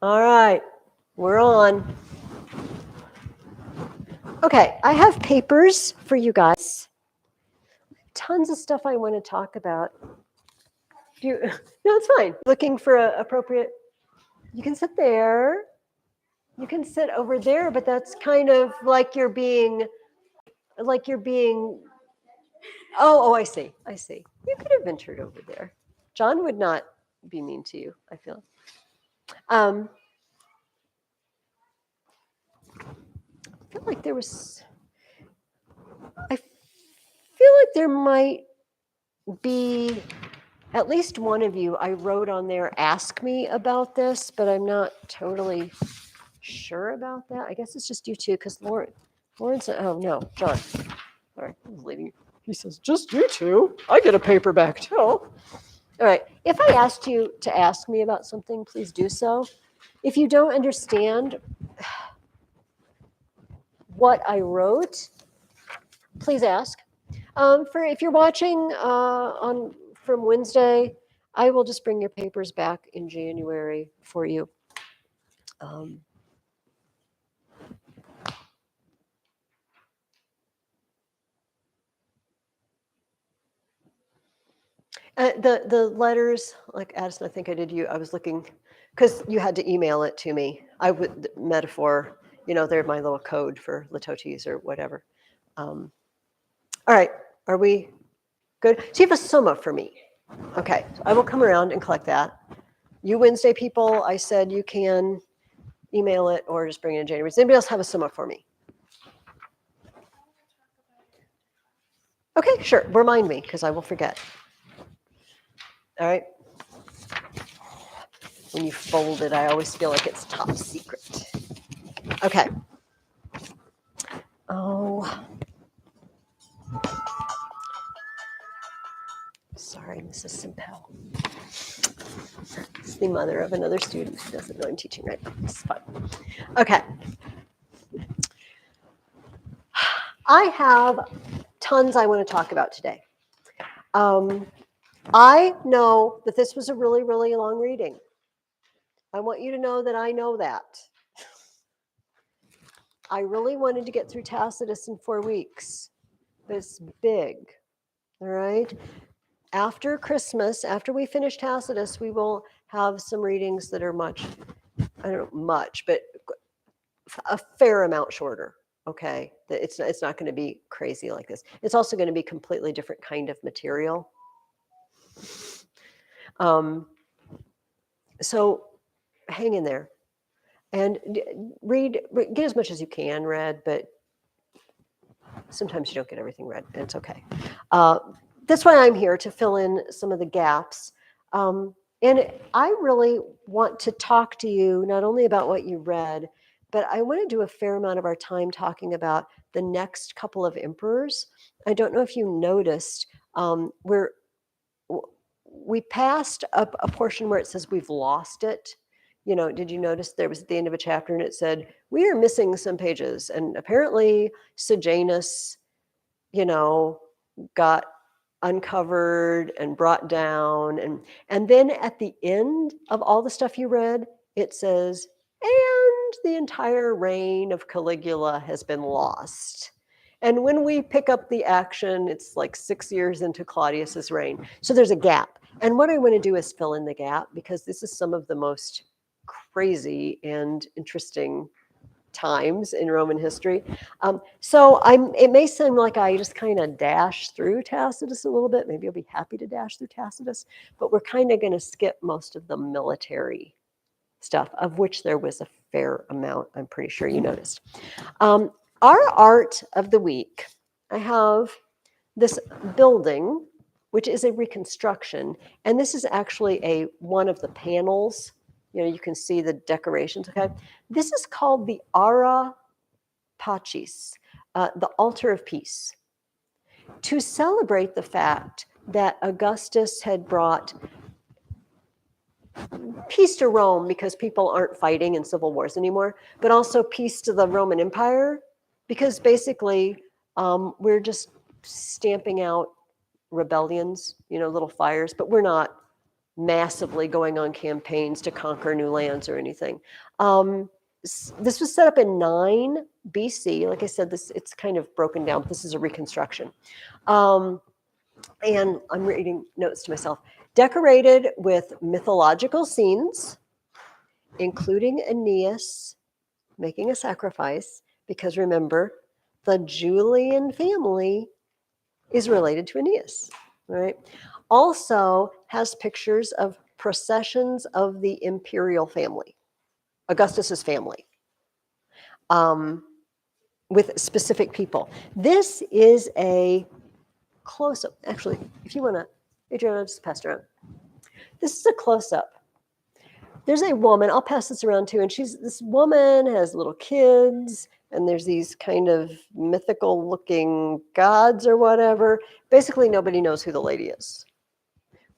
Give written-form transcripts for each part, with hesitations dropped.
All right, we're on. Okay, I have papers for you guys. Tons of stuff I want to talk about. No, it's fine. Looking for an appropriate. You can sit there. You can sit over there, but that's kind of like you're being. Oh, I see. I see. You could have ventured over there. John would not be mean to you, I feel. I feel like there was. I feel like there might be at least one of you. I wrote on there, ask me about this, but I'm not totally sure about that. I guess it's just you two, because Lawrence, oh no, John. All right, I'm leaving. He says, just you two. I get a paperback too. All right, if I asked you to ask me about something, please do so. If you don't understand what I wrote, please ask. For if you're watching on from Wednesday, I will just bring your papers back in January for you. The letters, like Addison, I think I did you. I was looking because you had to email it to me. I would metaphor, they're my little code for litotes or whatever. All right, are we good? So you have a summa for me. Okay, so I will come around and collect that. You Wednesday people, I said you can email it or just bring it in January. Does anybody else have a summa for me? Okay, sure. Remind me because I will forget. All right. When you fold it, I always feel like it's top secret. Okay. Oh. Sorry, Mrs. Simpel. It's the mother of another student who doesn't know I'm teaching right now. It's fun. Okay. I have tons I want to talk about today. I know that this was a really, really long reading. I want you to know that I know that. I really wanted to get through Tacitus in 4 weeks, but it's big. All right. After Christmas, after we finish Tacitus, we will have some readings that are much, I don't know, much, but a fair amount shorter. Okay. It's not going to be crazy like this. It's also going to be completely different kind of material. So hang in there and get as much as you can read, but sometimes you don't get everything read, and it's okay. That's why I'm here, to fill in some of the gaps. And I really want to talk to you not only about what you read, but I want to do a fair amount of our time talking about the next couple of emperors. I don't know if you noticed, we passed up a portion where it says we've lost it. Did you notice there was at the end of a chapter and it said, we are missing some pages? And apparently Sejanus, got uncovered and brought down. And then at the end of all the stuff you read, it says, and the entire reign of Caligula has been lost. And when we pick up the action, it's like 6 years into Claudius's reign. So there's a gap. And what I want to do is fill in the gap, because this is some of the most crazy and interesting times in Roman history. So it may seem like I just kind of dash through Tacitus a little bit. Maybe I'll be happy to dash through Tacitus, but we're kind of going to skip most of the military stuff, of which there was a fair amount. I'm pretty sure you noticed. Our art of the week, I have this building, which is a reconstruction, and this is actually one of the panels. You can see the decorations. Okay, this is called the Ara Pacis, the altar of peace, to celebrate the fact that Augustus had brought peace to Rome, because people aren't fighting in civil wars anymore, but also peace to the Roman Empire, because basically we're just stamping out rebellions, little fires, but we're not massively going on campaigns to conquer new lands or anything. This was set up in 9 BC. Like I said, it's kind of broken down. This is a reconstruction. And I'm reading notes to myself. Decorated with mythological scenes, including Aeneas making a sacrifice, because remember, the Julian family is related to Aeneas, right? Also has pictures of processions of the imperial family, Augustus's family, with specific people. This is a close-up. Actually, if you want to, Adriana, I'll just pass it around. This is a close-up. There's a woman, I'll pass this around too, and this woman has little kids, and there's these kind of mythical looking gods or whatever. Basically, nobody knows who the lady is.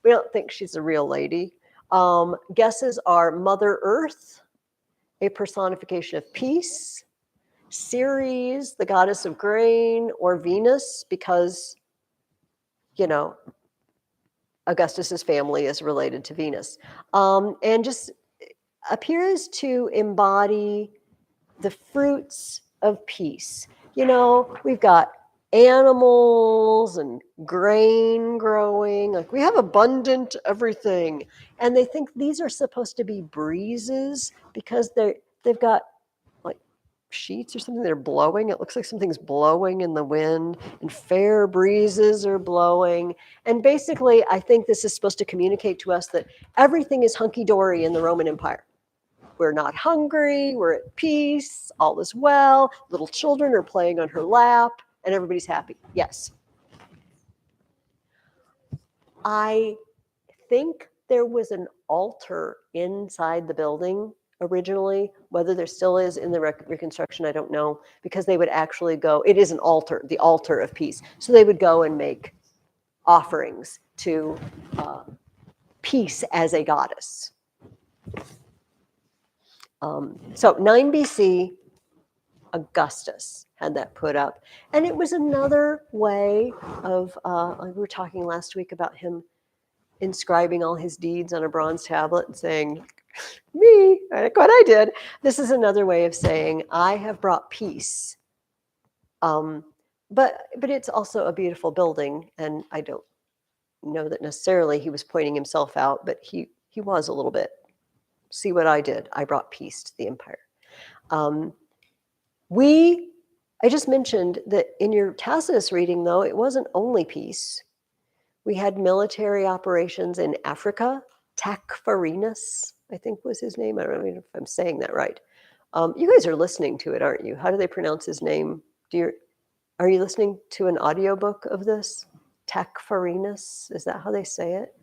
We don't think she's a real lady. Guesses are Mother Earth, a personification of peace, Ceres, the goddess of grain, or Venus, because, you know, Augustus's family is related to Venus. And just appears to embody the fruits of peace. You know, we've got animals and grain growing, like we have abundant everything. And they think these are supposed to be breezes because they've got like sheets or something that are blowing. It looks like something's blowing in the wind, and fair breezes are blowing. And basically, I think this is supposed to communicate to us that everything is hunky-dory in the Roman Empire. We're not hungry, we're at peace, all is well, little children are playing on her lap, and everybody's happy. Yes. I think there was an altar inside the building originally. Whether there still is in the reconstruction, I don't know, because they would actually go, it is an altar, the altar of peace. So they would go and make offerings to peace as a goddess. So 9 BC, Augustus had that put up. And it was another way of, we were talking last week about him inscribing all his deeds on a bronze tablet and saying, me, like what I did. This is another way of saying, I have brought peace. But it's also a beautiful building, and I don't know that necessarily he was pointing himself out, but he was a little bit. See what I did. I brought peace to the empire. I just mentioned that in your Tacitus reading, though, it wasn't only peace. We had military operations in Africa. Tacfarinas, I think was his name. I don't know if I'm saying that right. You guys are listening to it, aren't you? How do they pronounce his name? Are you listening to an audiobook of this? Tacfarinas, is that how they say it?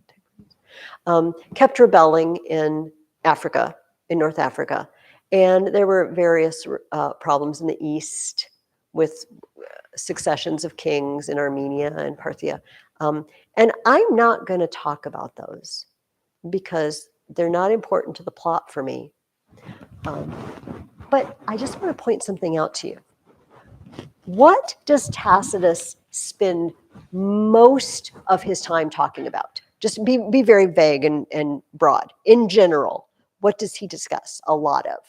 Kept rebelling in Africa, in North Africa. And there were various problems in the east with successions of kings in Armenia and Parthia. And I'm not going to talk about those because they're not important to the plot for me. But I just want to point something out to you. What does Tacitus spend most of his time talking about? Just be very vague and broad. In general, what does he discuss a lot of?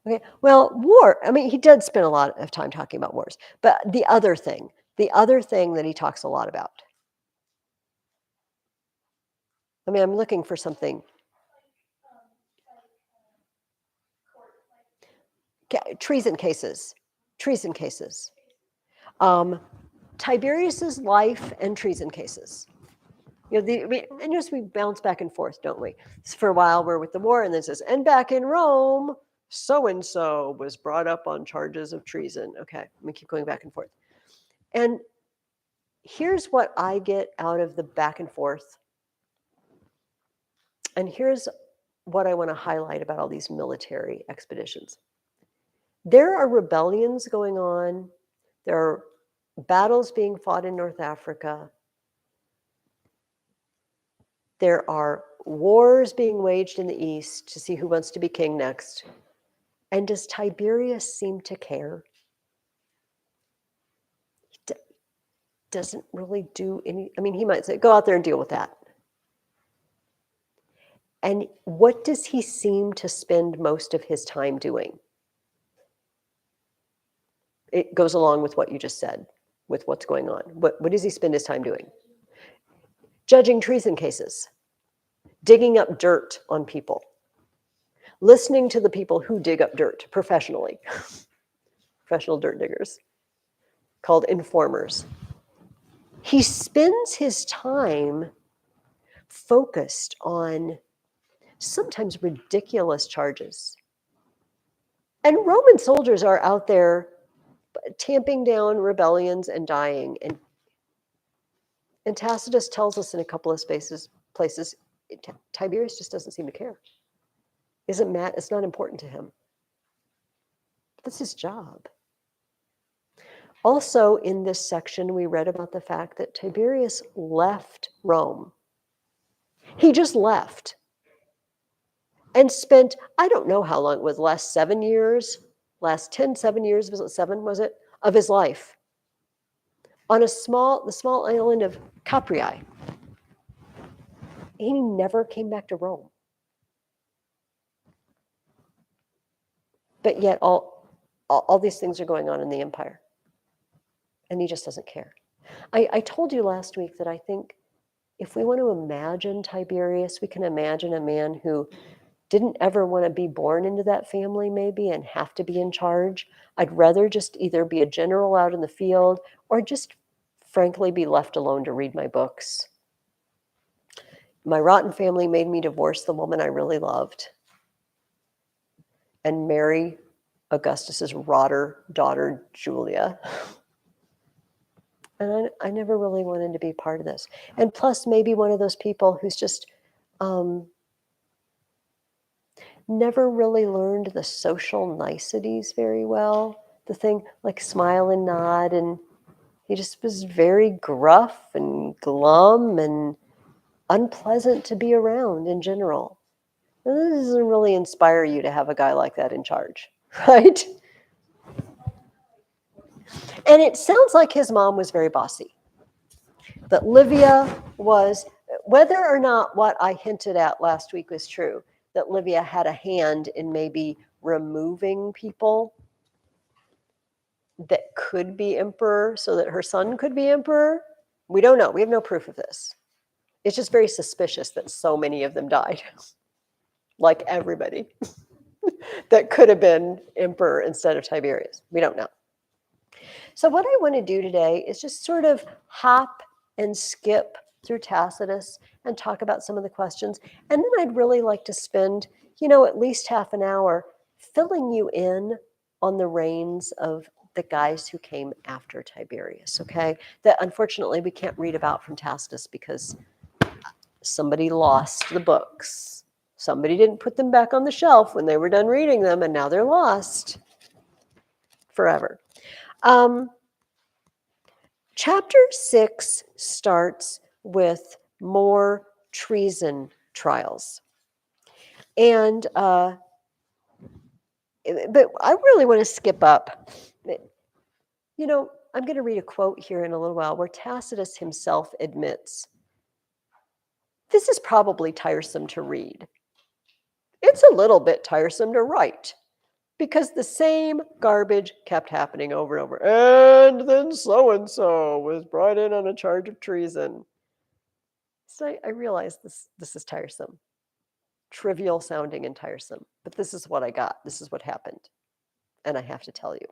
Okay, well, war, I mean, he did spend a lot of time talking about wars, but the other thing that he talks a lot about. I mean, I'm looking for something. Treason cases. Tiberius's life and treason cases. You know, we bounce back and forth, don't we? So for a while, we're with the war, and then it says, and back in Rome, so-and-so was brought up on charges of treason. Okay, we keep going back and forth. And here's what I get out of the back and forth. And here's what I want to highlight about all these military expeditions. There are rebellions going on. There are battles being fought in North Africa. There are wars being waged in the East to see who wants to be king next. And does Tiberius seem to care? doesn't really do any, I mean, he might say, go out there and deal with that. And what does he seem to spend most of his time doing? It goes along with what you just said, with what's going on. What does he spend his time doing? Judging treason cases, digging up dirt on people, listening to the people who dig up dirt professionally, professional dirt diggers, called informers. He spends his time focused on sometimes ridiculous charges. And Roman soldiers are out there tamping down rebellions and dying. And Tacitus tells us in a couple of places, Tiberius just doesn't seem to care. It's not important to him. That's his job. Also, in this section, we read about the fact that Tiberius left Rome. He just left and spent, I don't know how long it was, last 7 years, last 7 years, was it 7, was it, of his life on the small island of Capreae. He never came back to Rome. But yet all these things are going on in the empire. And he just doesn't care. I told you last week that I think if we want to imagine Tiberius, we can imagine a man who didn't ever want to be born into that family maybe and have to be in charge. I'd rather just either be a general out in the field or just frankly be left alone to read my books. My rotten family made me divorce the woman I really loved and marry Augustus's rotter daughter, Julia. And I never really wanted to be part of this. And plus, maybe one of those people who's just never really learned the social niceties very well. The thing like smile and nod, and he just was very gruff and glum and unpleasant to be around in general. And this doesn't really inspire you to have a guy like that in charge, right? And it sounds like his mom was very bossy. That Livia was, whether or not what I hinted at last week was true, that Livia had a hand in maybe removing people that could be emperor so that her son could be emperor. We don't know. We have no proof of this. It's just very suspicious that so many of them died, like everybody that could have been emperor instead of Tiberius. We don't know. So what I want to do today is just sort of hop and skip through Tacitus and talk about some of the questions. And then I'd really like to spend, at least half an hour filling you in on the reigns of the guys who came after Tiberius, okay? That unfortunately we can't read about from Tacitus because somebody lost the books. Somebody didn't put them back on the shelf when they were done reading them, and now they're lost forever. Chapter 6 starts with more treason trials. And, but I really want to skip up. I'm going to read a quote here in a little while where Tacitus himself admits, this is probably tiresome to read. It's a little bit tiresome to write because the same garbage kept happening over and over. And then so-and-so was brought in on a charge of treason. So I realize this is tiresome, trivial sounding and tiresome, but this is what I got. This is what happened. And I have to tell you.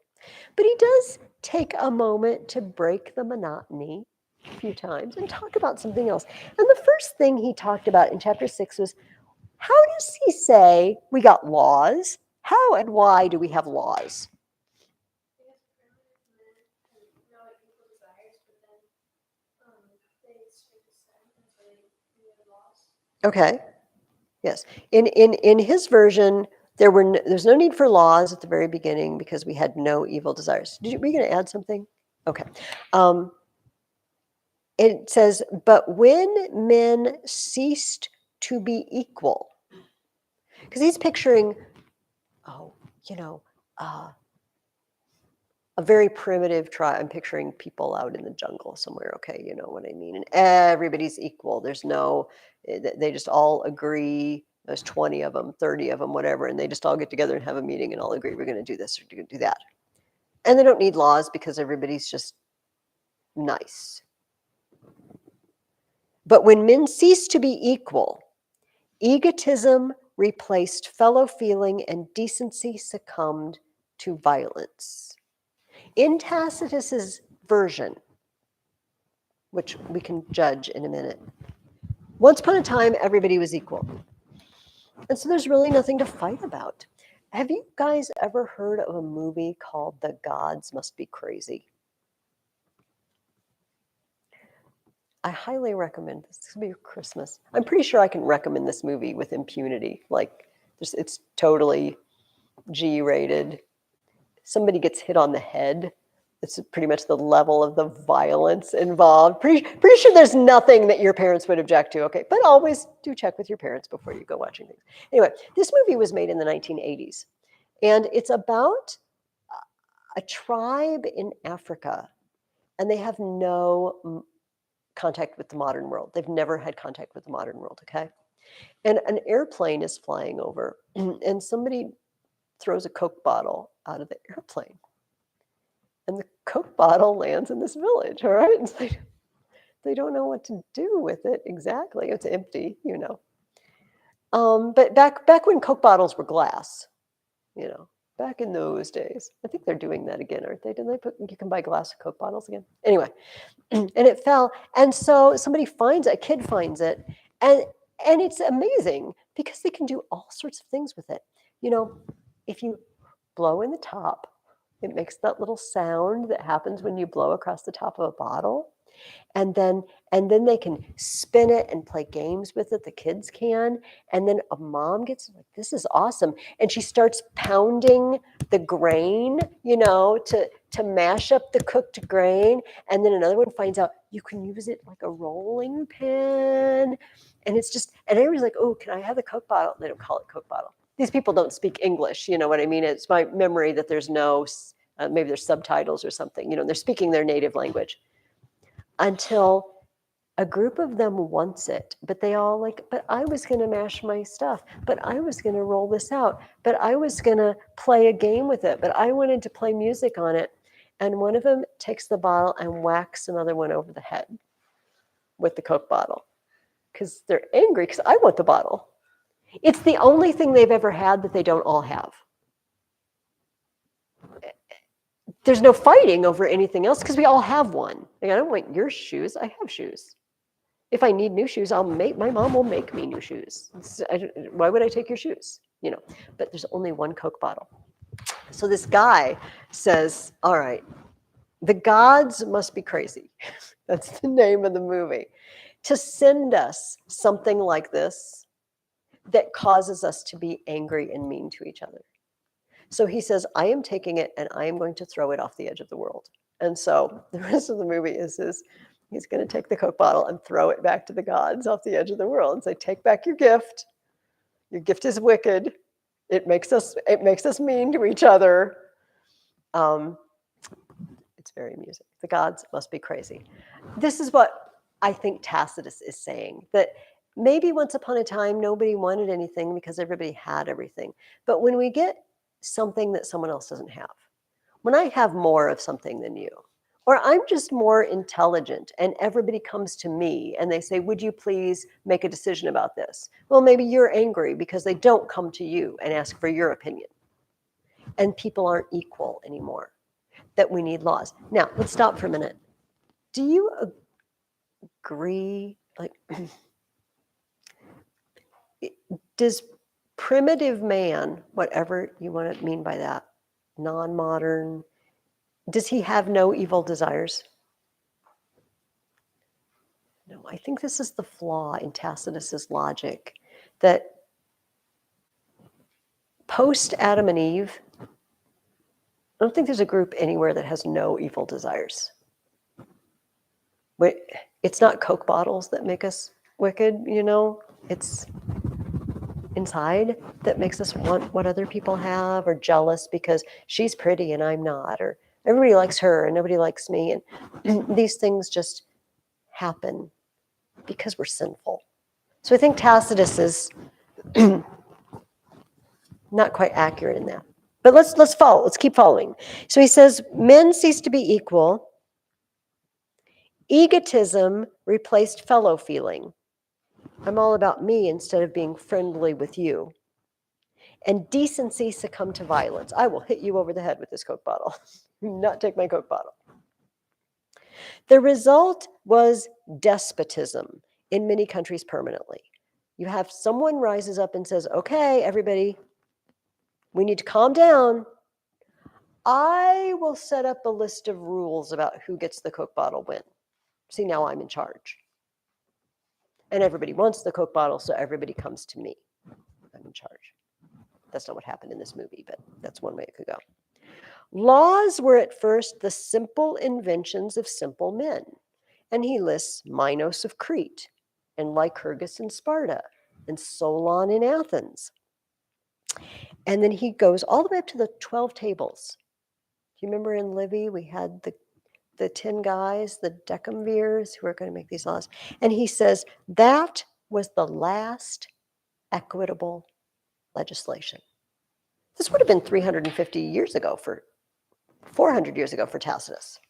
But he does take a moment to break the monotony a few times and talk about something else. And the first thing he talked about in chapter 6 was, how does he say we got laws? How and why do we have laws? Okay. Yes. In his version, there's no need for laws at the very beginning because we had no evil desires. Were you going to add something? Okay. It says, but when men ceased to be equal, because he's picturing, a very primitive tribe. I'm picturing people out in the jungle somewhere, okay, you know what I mean? And everybody's equal. There's no, they just all agree. There's 20 of them, 30 of them, whatever, and they just all get together and have a meeting and all agree we're going to do this or do that. And they don't need laws because everybody's just nice. But when men cease to be equal, egotism replaced fellow feeling and decency succumbed to violence. In Tacitus's version, which we can judge in a minute, once upon a time, everybody was equal. And so there's really nothing to fight about. Have you guys ever heard of a movie called The Gods Must Be Crazy? I highly recommend this. This will be your Christmas. I'm pretty sure I can recommend this movie with impunity. Like, it's totally G-rated. Somebody gets hit on the head. It's pretty much the level of the violence involved. Pretty sure there's nothing that your parents would object to, okay? But always do check with your parents before you go watching things. Anyway, this movie was made in the 1980s, and it's about a tribe in Africa, and they have no contact with the modern world. They've never had contact with the modern world, okay? And an airplane is flying over, and somebody throws a Coke bottle out of the airplane. And the Coke bottle lands in this village, all right? And so they don't know what to do with it exactly. It's empty, you know. But back when Coke bottles were glass, you know, back in those days, I think they're doing that again, aren't they? Didn't they put, you can buy glass Coke bottles again? Anyway, and it fell. And so somebody finds it, a kid finds it, and it's amazing because they can do all sorts of things with it. You know, if you blow in the top, it makes that little sound that happens when you blow across the top of a bottle. And then they can spin it and play games with it. The kids can. And then a mom gets like, this is awesome. And she starts pounding the grain, you know, to mash up the cooked grain. And then another one finds out you can use it like a rolling pin. And it's just, and everybody's like, oh, can I have the Coke bottle? They don't call it Coke bottle. These people don't speak English, you know what I mean? It's my memory that there's no, maybe there's subtitles or something, you know, they're speaking their native language. Until a group of them wants it, but they all like, but I was going to mash my stuff, but I was going to roll this out, but I was going to play a game with it, but I wanted to play music on it. And one of them takes the bottle and whacks another one over the head with the Coke bottle because they're angry because I want the bottle. It's the only thing they've ever had that they don't all have. There's no fighting over anything else because we all have one. Like, I don't want your shoes. I have shoes. If I need new shoes, my mom will make me new shoes. Why would I take your shoes? You know, but there's only one Coke bottle. So this guy says, all right, the gods must be crazy. That's the name of the movie. To send us something like this that causes us to be angry and mean to each other. So he says, I am taking it and I am going to throw it off the edge of the world. And so the rest of the movie is he's going to take the Coke bottle and throw it back to the gods off the edge of the world and say, take back your gift. Your gift is wicked. It makes us mean to each other. It's very amusing. The gods must be crazy. This is what I think Tacitus is saying, that maybe once upon a time, nobody wanted anything because everybody had everything. But when we get something that someone else doesn't have, when I have more of something than you, or I'm just more intelligent and everybody comes to me and they say, would you please make a decision about this? Well, maybe you're angry because they don't come to you and ask for your opinion. And people aren't equal anymore, that we need laws. Now, let's stop for a minute. Do you agree, like, does primitive man, whatever you want to mean by that, non-modern, does he have no evil desires? No, I think this is the flaw in Tacitus's logic, that post Adam and Eve, I don't think there's a group anywhere that has no evil desires. It's not Coke bottles that make us wicked, you know, it's inside that makes us want what other people have, or jealous because she's pretty and I'm not, or Everybody likes her and nobody likes me. And these things just happen because we're sinful. So I think Tacitus is not quite accurate in that. But let's follow. Let's keep following. So he says, men cease to be equal. Egotism replaced fellow feeling. I'm all about me instead of being friendly with you. And decency succumbed to violence. I will hit you over the head with this Coke bottle. Not take my Coke bottle. The result was despotism in many countries permanently. You have someone rises up and says, okay, everybody, we need to calm down. I will set up a list of rules about who gets the Coke bottle when. See, now I'm in charge. And everybody wants the Coke bottle, so everybody comes to me. I'm in charge. That's not what happened in this movie, but that's one way it could go. Laws were at first the simple inventions of simple men. And he lists Minos of Crete, and Lycurgus in Sparta, and Solon in Athens. And then he goes all the way up to the 12 tables. Do you remember in Livy, we had the 10 guys, the decemvirs, who are going to make these laws? And he says that was the last equitable legislation. This would have been 350 years ago 400 years ago for Tacitus.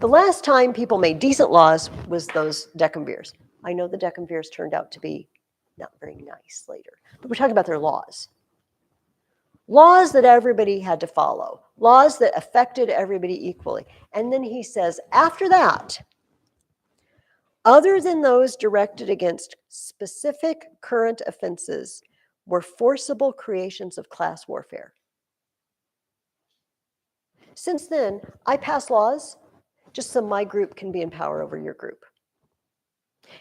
The last time people made decent laws was those decemvirs. I know the decemvirs turned out to be not very nice later, but we're talking about their laws. Laws that everybody had to follow, laws that affected everybody equally. And then he says, after that, other than those directed against specific current offenses, were forcible creations of class warfare. Since then, I pass laws just so my group can be in power over your group.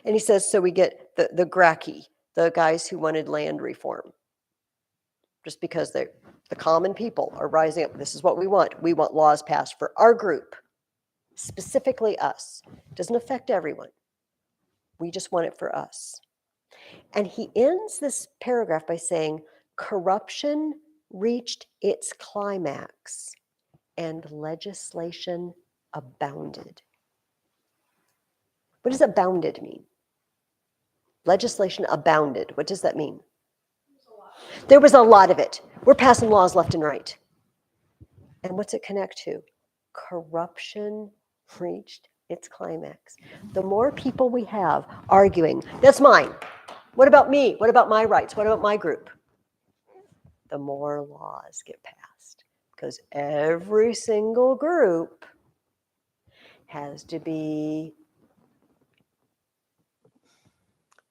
And he says, so we get the Gracchi, the guys who wanted land reform. Just because the common people are rising up. This is what we want. We want laws passed for our group, specifically us. Doesn't affect everyone. We just want it for us. And he ends this paragraph by saying, corruption reached its climax and legislation abounded. What does abounded mean? Legislation abounded. What does that mean? There was a lot of it. We're passing laws left and right. And what's it connect to? Corruption reached its climax. The more people we have arguing, that's mine. What about me? What about my rights? What about my group? The more laws get passed. Because every single group has to be, I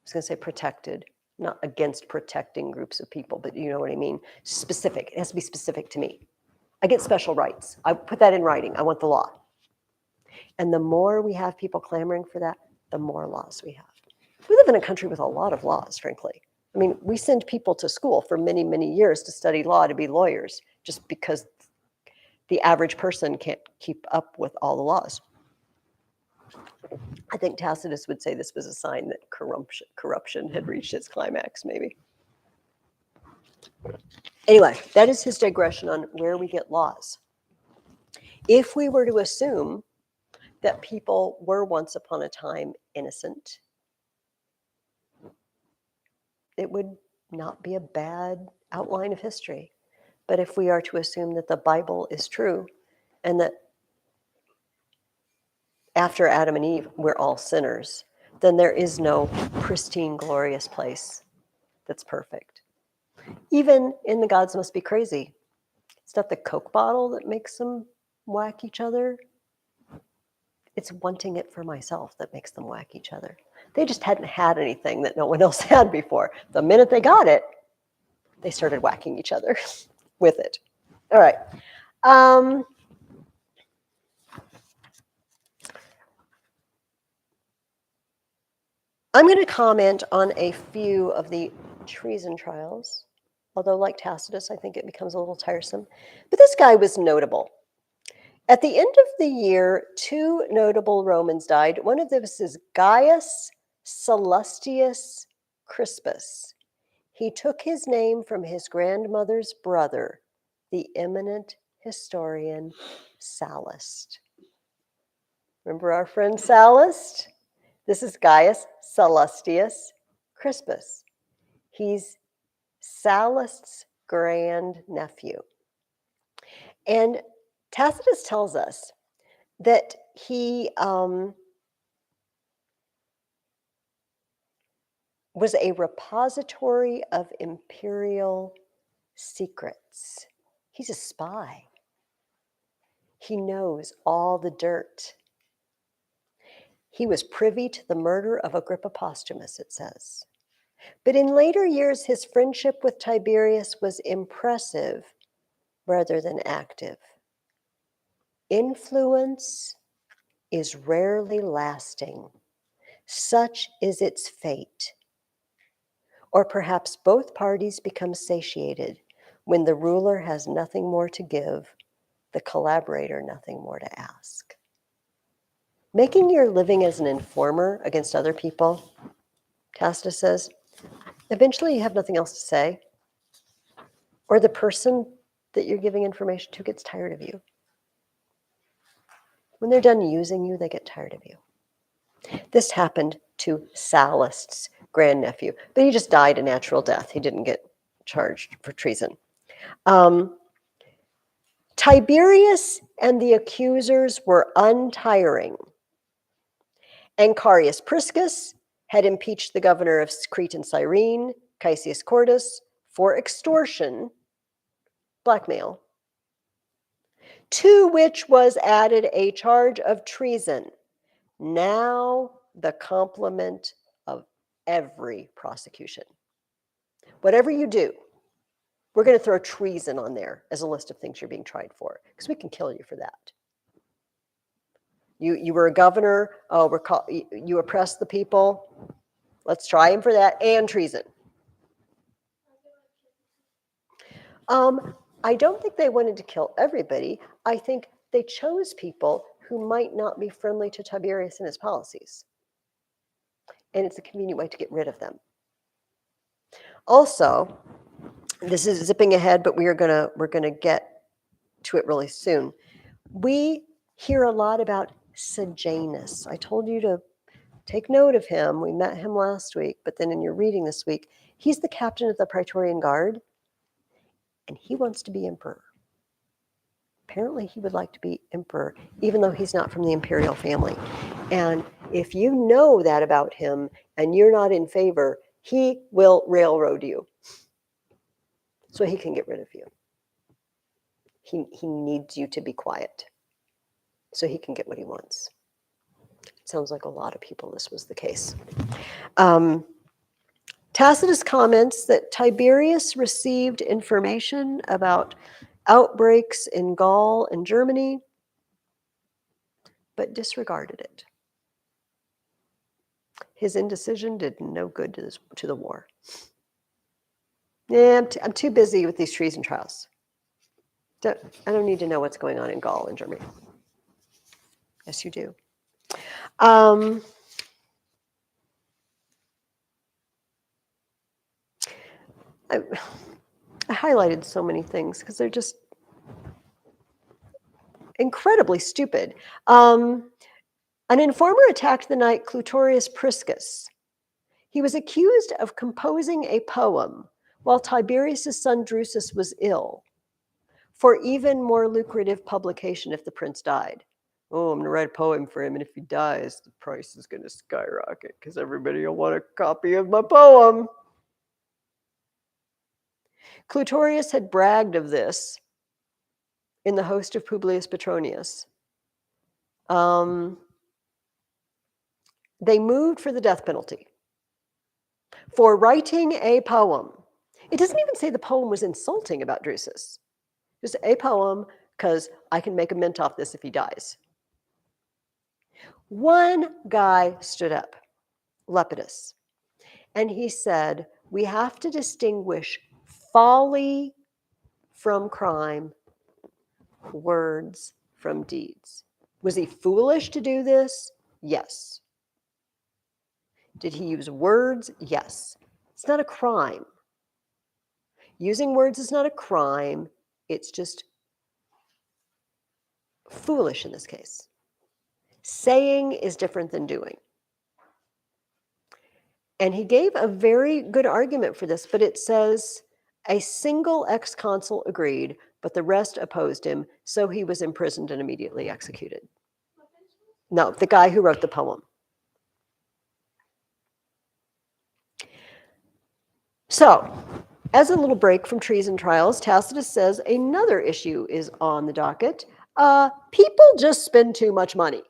was going to say protected, not against protecting groups of people, but you know what I mean. Specific. It has to be specific to me. I get special rights. I put that in writing. I want the law. And the more we have people clamoring for that, the more laws we have. We live in a country with a lot of laws, frankly. I mean, we send people to school for many, many years to study law, to be lawyers, just because the average person can't keep up with all the laws. I think Tacitus would say this was a sign that corruption had reached its climax, maybe. Anyway, that is his digression on where we get laws. If we were to assume that people were once upon a time innocent, it would not be a bad outline of history. But if we are to assume that the Bible is true and that after Adam and Eve, we're all sinners, then there is no pristine, glorious place that's perfect. Even in the gods must be crazy. It's not the Coke bottle that makes them whack each other. It's wanting it for myself that makes them whack each other. They just hadn't had anything that no one else had before. The minute they got it, they started whacking each other with it. All right. I'm going to comment on a few of the treason trials, although like Tacitus, I think it becomes a little tiresome. But this guy was notable. At the end of the year, 2 notable Romans died. One of them is Gaius Sallustius Crispus. He took his name from his grandmother's brother, the eminent historian Sallust. Remember our friend Sallust? This is Gaius Sallustius Crispus. He's Sallust's grandnephew. And Tacitus tells us that he was a repository of imperial secrets. He's a spy. He knows all the dirt. He was privy to the murder of Agrippa Postumus, it says. But in later years, his friendship with Tiberius was impressive rather than active. Influence is rarely lasting. Such is its fate. Or perhaps both parties become satiated when the ruler has nothing more to give, the collaborator nothing more to ask. Making your living as an informer against other people, Tacitus says, eventually you have nothing else to say, or the person that you're giving information to gets tired of you. When they're done using you, they get tired of you. This happened to Sallust's grandnephew, but he just died a natural death. He didn't get charged for treason. Tiberius and the accusers were untiring. Ancarius Priscus had impeached the governor of Crete and Cyrene, Caesius Cordus, for extortion, blackmail, to which was added a charge of treason, now the complement of every prosecution. Whatever you do, we're going to throw treason on there as a list of things you're being tried for, because we can kill you for that. You were a governor, you oppressed the people, let's try him for that, and treason. I don't think they wanted to kill everybody. I think they chose people who might not be friendly to Tiberius and his policies. And it's a convenient way to get rid of them. Also, this is zipping ahead, but we're gonna get to it really soon. We hear a lot about Sejanus. I told you to take note of him. We met him last week, but then in your reading this week, he's the captain of the Praetorian Guard, and he wants to be emperor. Apparently, he would like to be emperor, even though he's not from the imperial family. And if you know that about him and you're not in favor, he will railroad you so he can get rid of you. He needs you to be quiet so he can get what he wants. It sounds like a lot of people this was the case. Tacitus comments that Tiberius received information about outbreaks in Gaul and Germany, but disregarded it. His indecision did no good to the war. Yeah, I'm too busy with these treason trials. I don't need to know what's going on in Gaul and Germany. Yes, you do. I highlighted so many things because they're just incredibly stupid. An informer attacked the knight Clutorius Priscus. He was accused of composing a poem while Tiberius' son Drusus was ill, for even more lucrative publication if the prince died. Oh, I'm going to write a poem for him, and if he dies, the price is going to skyrocket because everybody will want a copy of my poem. Clutorius had bragged of this in the host of Publius Petronius. They moved for the death penalty for writing a poem. It doesn't even say the poem was insulting about Drusus. Just a poem, because I can make a mint off this if he dies. One guy stood up, Lepidus, and he said, we have to distinguish folly from crime, words from deeds. Was he foolish to do this? Yes. Did he use words? Yes. It's not a crime. Using words is not a crime. It's just foolish in this case. Saying is different than doing. And he gave a very good argument for this, but it says a single ex-consul agreed, but the rest opposed him, so he was imprisoned and immediately executed. No, the guy who wrote the poem. So, as a little break from treason trials, Tacitus says another issue is on the docket. People just spend too much money.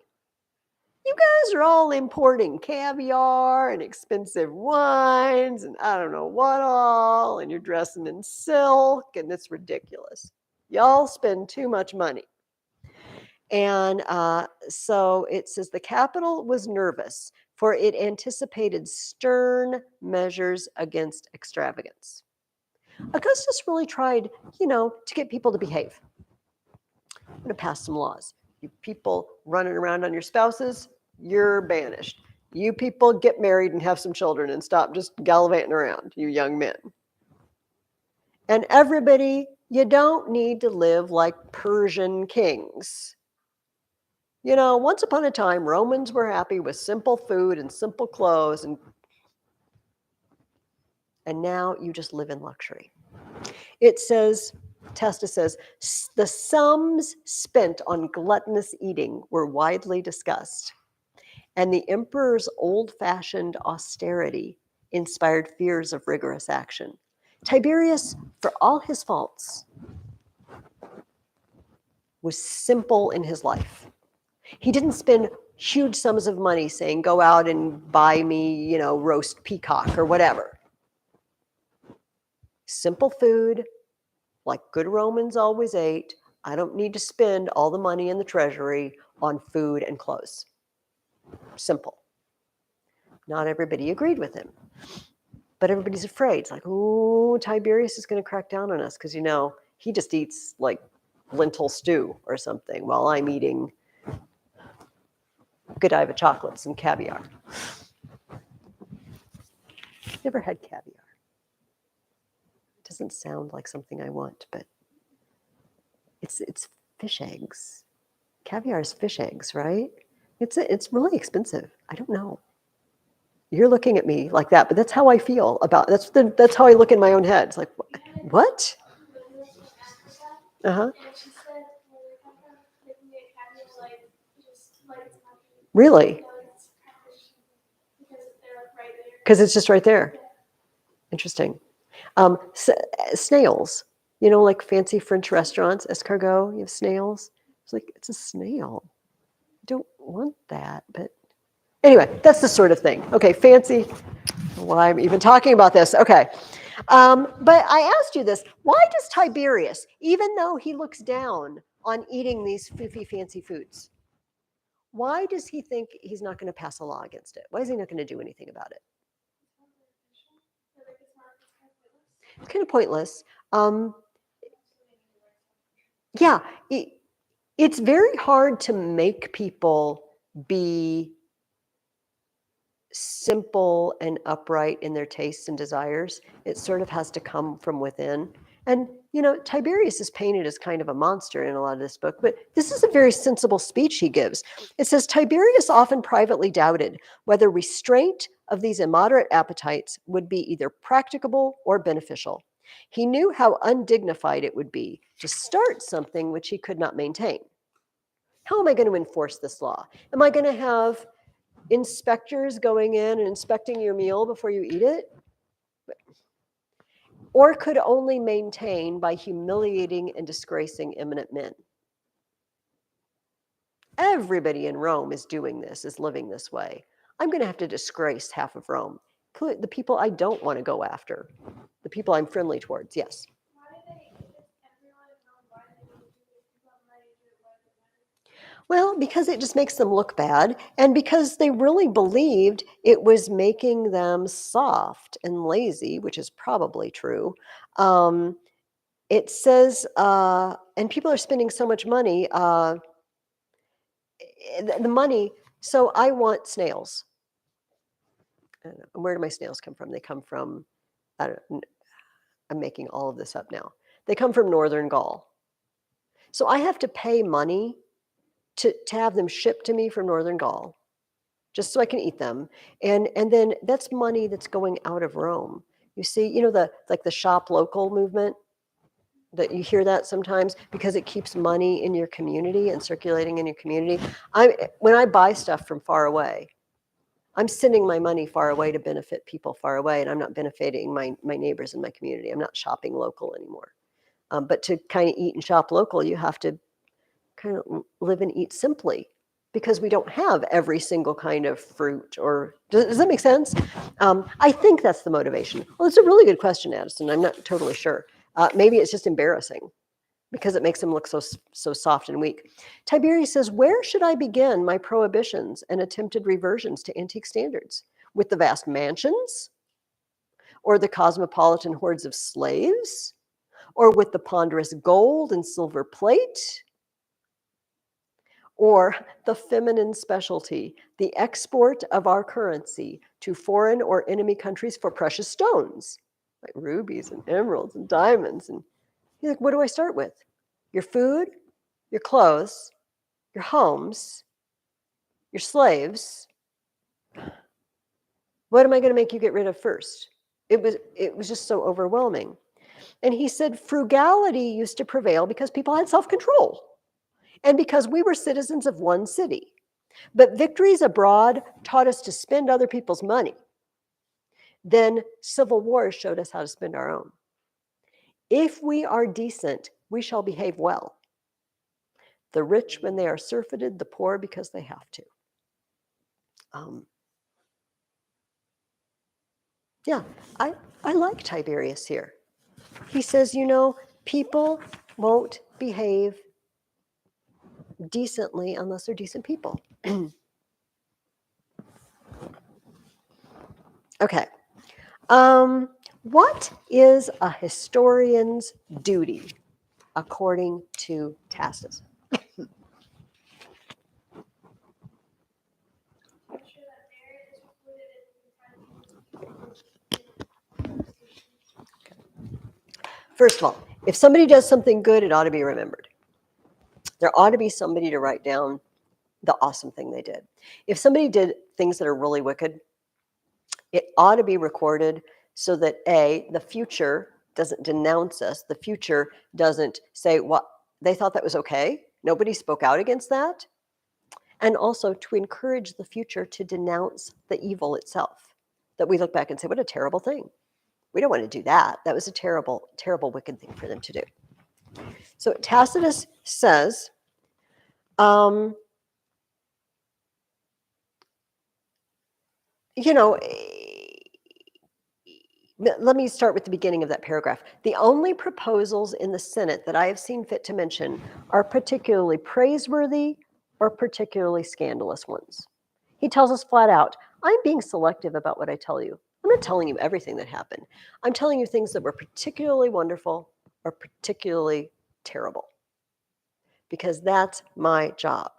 You guys are all importing caviar and expensive wines and I don't know what all, and you're dressing in silk, and it's ridiculous. Y'all spend too much money. And so it says the capital was nervous, for it anticipated stern measures against extravagance. Augustus really tried, to get people to behave. I'm going to pass some laws. You people running around on your spouses, you're banished. You people get married and have some children and stop just gallivanting around, you young men. And everybody, you don't need to live like Persian kings. Once upon a time, Romans were happy with simple food and simple clothes, and now you just live in luxury. It says, Tacitus says, the sums spent on gluttonous eating were widely discussed, and the emperor's old-fashioned austerity inspired fears of rigorous action. Tiberius, for all his faults, was simple in his life. He didn't spend huge sums of money saying, go out and buy me, roast peacock or whatever. Simple food, like good Romans always ate. I don't need to spend all the money in the treasury on food and clothes. Simple. Not everybody agreed with him, but everybody's afraid. It's like, oh, Tiberius is going to crack down on us because, he just eats like lentil stew or something while I'm eating Godiva chocolates and caviar. Never had caviar. It doesn't sound like something I want, but it's fish eggs. Caviar is fish eggs, right? It's really expensive. I don't know. You're looking at me like that, but that's how I feel about that's how I look in my own head. It's like, what? Uh-huh. Really? Because it's just right there. Interesting. Snails. Like fancy French restaurants, escargot, you have snails. It's like, it's a snail. I don't want that, but anyway, that's the sort of thing. Okay, fancy. Why I'm even talking about this. Okay. But I asked you this. Why does Tiberius, even though he looks down on eating these fancy foods, why does he think he's not going to pass a law against it? Why is he not going to do anything about it? It's kind of pointless. Yeah, it's very hard to make people be simple and upright in their tastes and desires. It sort of has to come from within. And, Tiberius is painted as kind of a monster in a lot of this book, but this is a very sensible speech he gives. It says, Tiberius often privately doubted whether restraint of these immoderate appetites would be either practicable or beneficial. He knew how undignified it would be to start something which he could not maintain. How am I going to enforce this law? Am I going to have inspectors going in and inspecting your meal before you eat it? Or could only maintain by humiliating and disgracing eminent men? Everybody in Rome is doing this, is living this way. I'm going to have to disgrace half of Rome. The people I don't want to go after, the people I'm friendly towards, yes. Well, because it just makes them look bad, and because they really believed it was making them soft and lazy, which is probably true. It says, and people are spending so much money, the money, so I want snails. I don't know, where do my snails come from? They come from, I don't know, I'm making all of this up now. They come from northern Gaul. So I have to pay money to have them shipped to me from Northern Gaul, just so I can eat them. And then that's money that's going out of Rome. You see, the shop local movement, that you hear that sometimes because it keeps money in your community and circulating in your community. When I buy stuff from far away, I'm sending my money far away to benefit people far away, and I'm not benefiting my neighbors in my community. I'm not shopping local anymore. But to kind of eat and shop local, you have to kind of live and eat simply, because we don't have every single kind of fruit. Or does that make sense? I think that's the motivation. Well, it's a really good question, Addison. I'm not totally sure. Maybe it's just embarrassing because it makes him look so soft and weak. Tiberius says, where should I begin my prohibitions and attempted reversions to antique standards? With the vast mansions? Or the cosmopolitan hordes of slaves? Or with the ponderous gold and silver plate? Or the feminine specialty, the export of our currency to foreign or enemy countries for precious stones, like rubies and emeralds and diamonds? And he's like, what do I start with? Your food, your clothes, your homes, your slaves. What am I going to make you get rid of first? It was just so overwhelming. And he said frugality used to prevail because people had self-control and because we were citizens of one city. But victories abroad taught us to spend other people's money. Then civil wars showed us how to spend our own. If we are decent, we shall behave well. The rich when they are surfeited, the poor because they have to. Yeah, I like Tiberius here. He says, people won't behave decently unless they're decent people. Okay. What is a historian's duty according to Tacitus? First of all, if somebody does something good, it ought to be remembered. There ought to be somebody to write down the awesome thing they did. If somebody did things that are really wicked, it ought to be recorded so that the future doesn't denounce us. The future doesn't say, what, they thought that was okay. Nobody spoke out against that. And also to encourage the future to denounce the evil itself. That we look back and say, what a terrible thing. We don't want to do that. That was a terrible, terrible, wicked thing for them to do. So Tacitus says, let me start with the beginning of that paragraph. The only proposals in the Senate that I have seen fit to mention are particularly praiseworthy or particularly scandalous ones. He tells us flat out, I'm being selective about what I tell you. I'm not telling you everything that happened. I'm telling you things that were particularly wonderful or particularly terrible, because that's my job.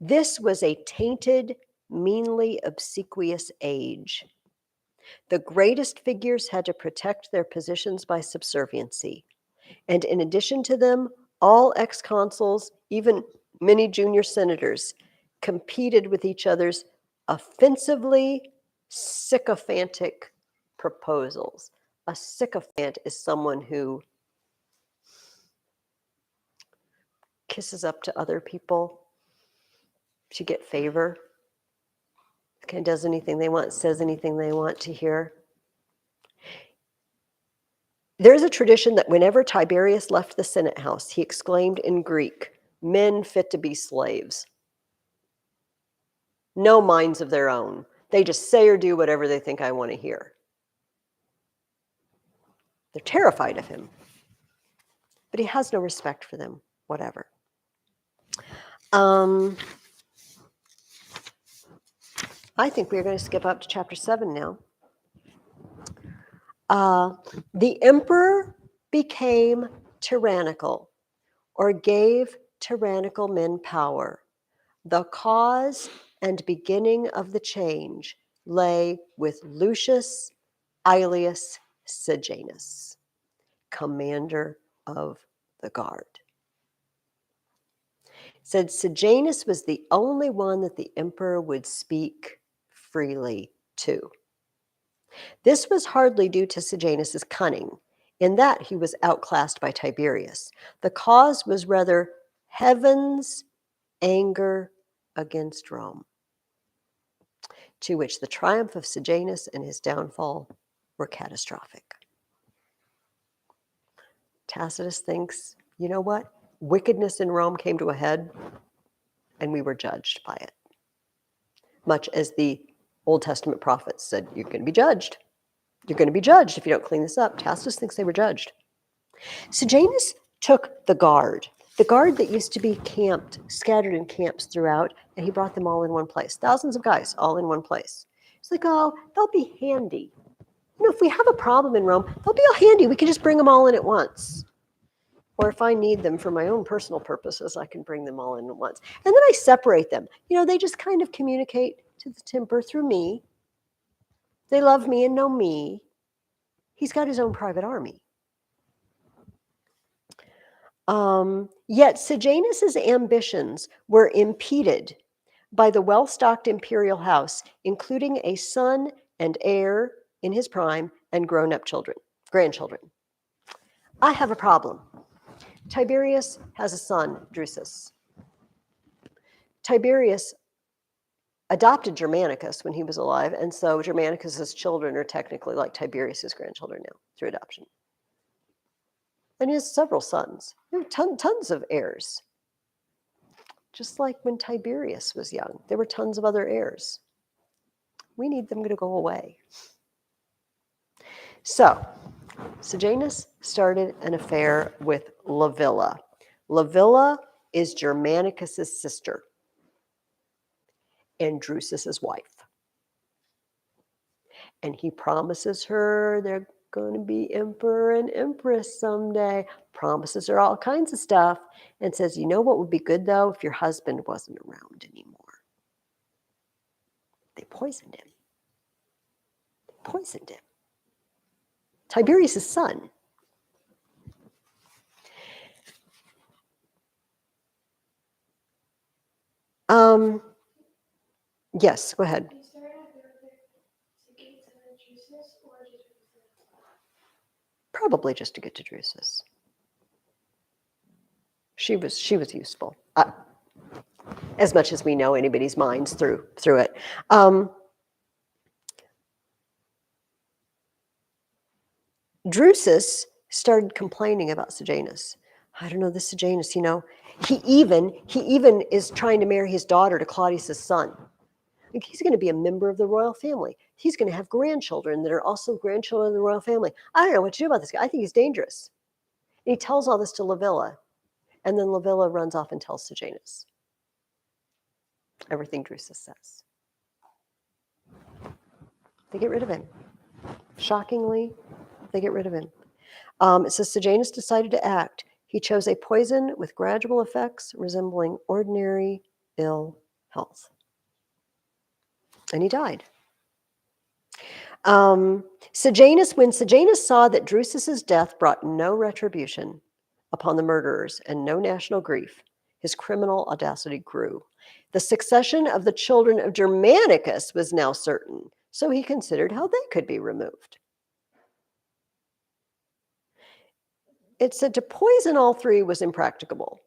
This was a tainted, meanly obsequious age. The greatest figures had to protect their positions by subserviency. And in addition to them, all ex-consuls, even many junior senators, competed with each other's offensively sycophantic proposals. A sycophant is someone who kisses up to other people to get favor, kind of does anything they want, says anything they want to hear. There's a tradition that whenever Tiberius left the Senate house, he exclaimed in Greek, men fit to be slaves. No minds of their own. They just say or do whatever they think I want to hear. They're terrified of him, but he has no respect for them, whatever. I think we're going to skip up to chapter 7 now. The emperor became tyrannical or gave tyrannical men power. The cause and beginning of the change lay with Lucius Aelius Sejanus, commander of the guard. said Sejanus was the only one that the emperor would speak freely to. This was hardly due to Sejanus's cunning, in that he was outclassed by Tiberius. The cause was rather heaven's anger against Rome, to which the triumph of Sejanus and his downfall were catastrophic. Tacitus thinks, you know what? Wickedness in Rome came to a head, and we were judged by it. Much as the Old Testament prophets said, you're going to be judged. You're going to be judged if you don't clean this up. Tacitus thinks they were judged. Sejanus took the guard that used to be camped, scattered in camps throughout, and he brought them all in one place. Thousands of guys all in one place. It's like, oh, they'll be handy. You know, if we have a problem in Rome, they'll be all handy. We can just bring them all in at once. Or if I need them for my own personal purposes, I can bring them all in at once. And then I separate them. You know, they just kind of communicate to the temper through me. They love me and know me. He's got his own private army. Yet Sejanus's ambitions were impeded by the well-stocked imperial house, including a son and heir in his prime and grown-up grandchildren. I have a problem. Tiberius has a son, Drusus. Tiberius adopted Germanicus when he was alive, and so Germanicus's children are technically like Tiberius's grandchildren now through adoption. And he has several sons. There are tons of heirs. Just like when Tiberius was young, there were tons of other heirs. We need them to go away. So, Sejanus started an affair with Livilla. Livilla is Germanicus's sister and Drusus's wife. And he promises her they're going to be emperor and empress someday, promises her all kinds of stuff, and says, you know what would be good, though, if your husband wasn't around anymore? They poisoned him. Tiberius' son. Yes, go ahead. Probably just to get to Drusus. She was useful. As much as we know anybody's minds through it. Drusus started complaining about Sejanus. I don't know, this Sejanus, you know, he even is trying to marry his daughter to Claudius's son. Like, he's going to be a member of the royal family. He's going to have grandchildren that are also grandchildren of the royal family. I don't know what to do about this guy. I think he's dangerous. And he tells all this to Livilla, and then Livilla runs off and tells Sejanus everything Drusus says. They get rid of him. Shockingly, they get rid of him. It says Sejanus decided to act. He chose a poison with gradual effects resembling ordinary ill health. And he died. When Sejanus saw that Drusus's death brought no retribution upon the murderers and no national grief, his criminal audacity grew. The succession of the children of Germanicus was now certain, so he considered how they could be removed. It said to poison all three was impracticable.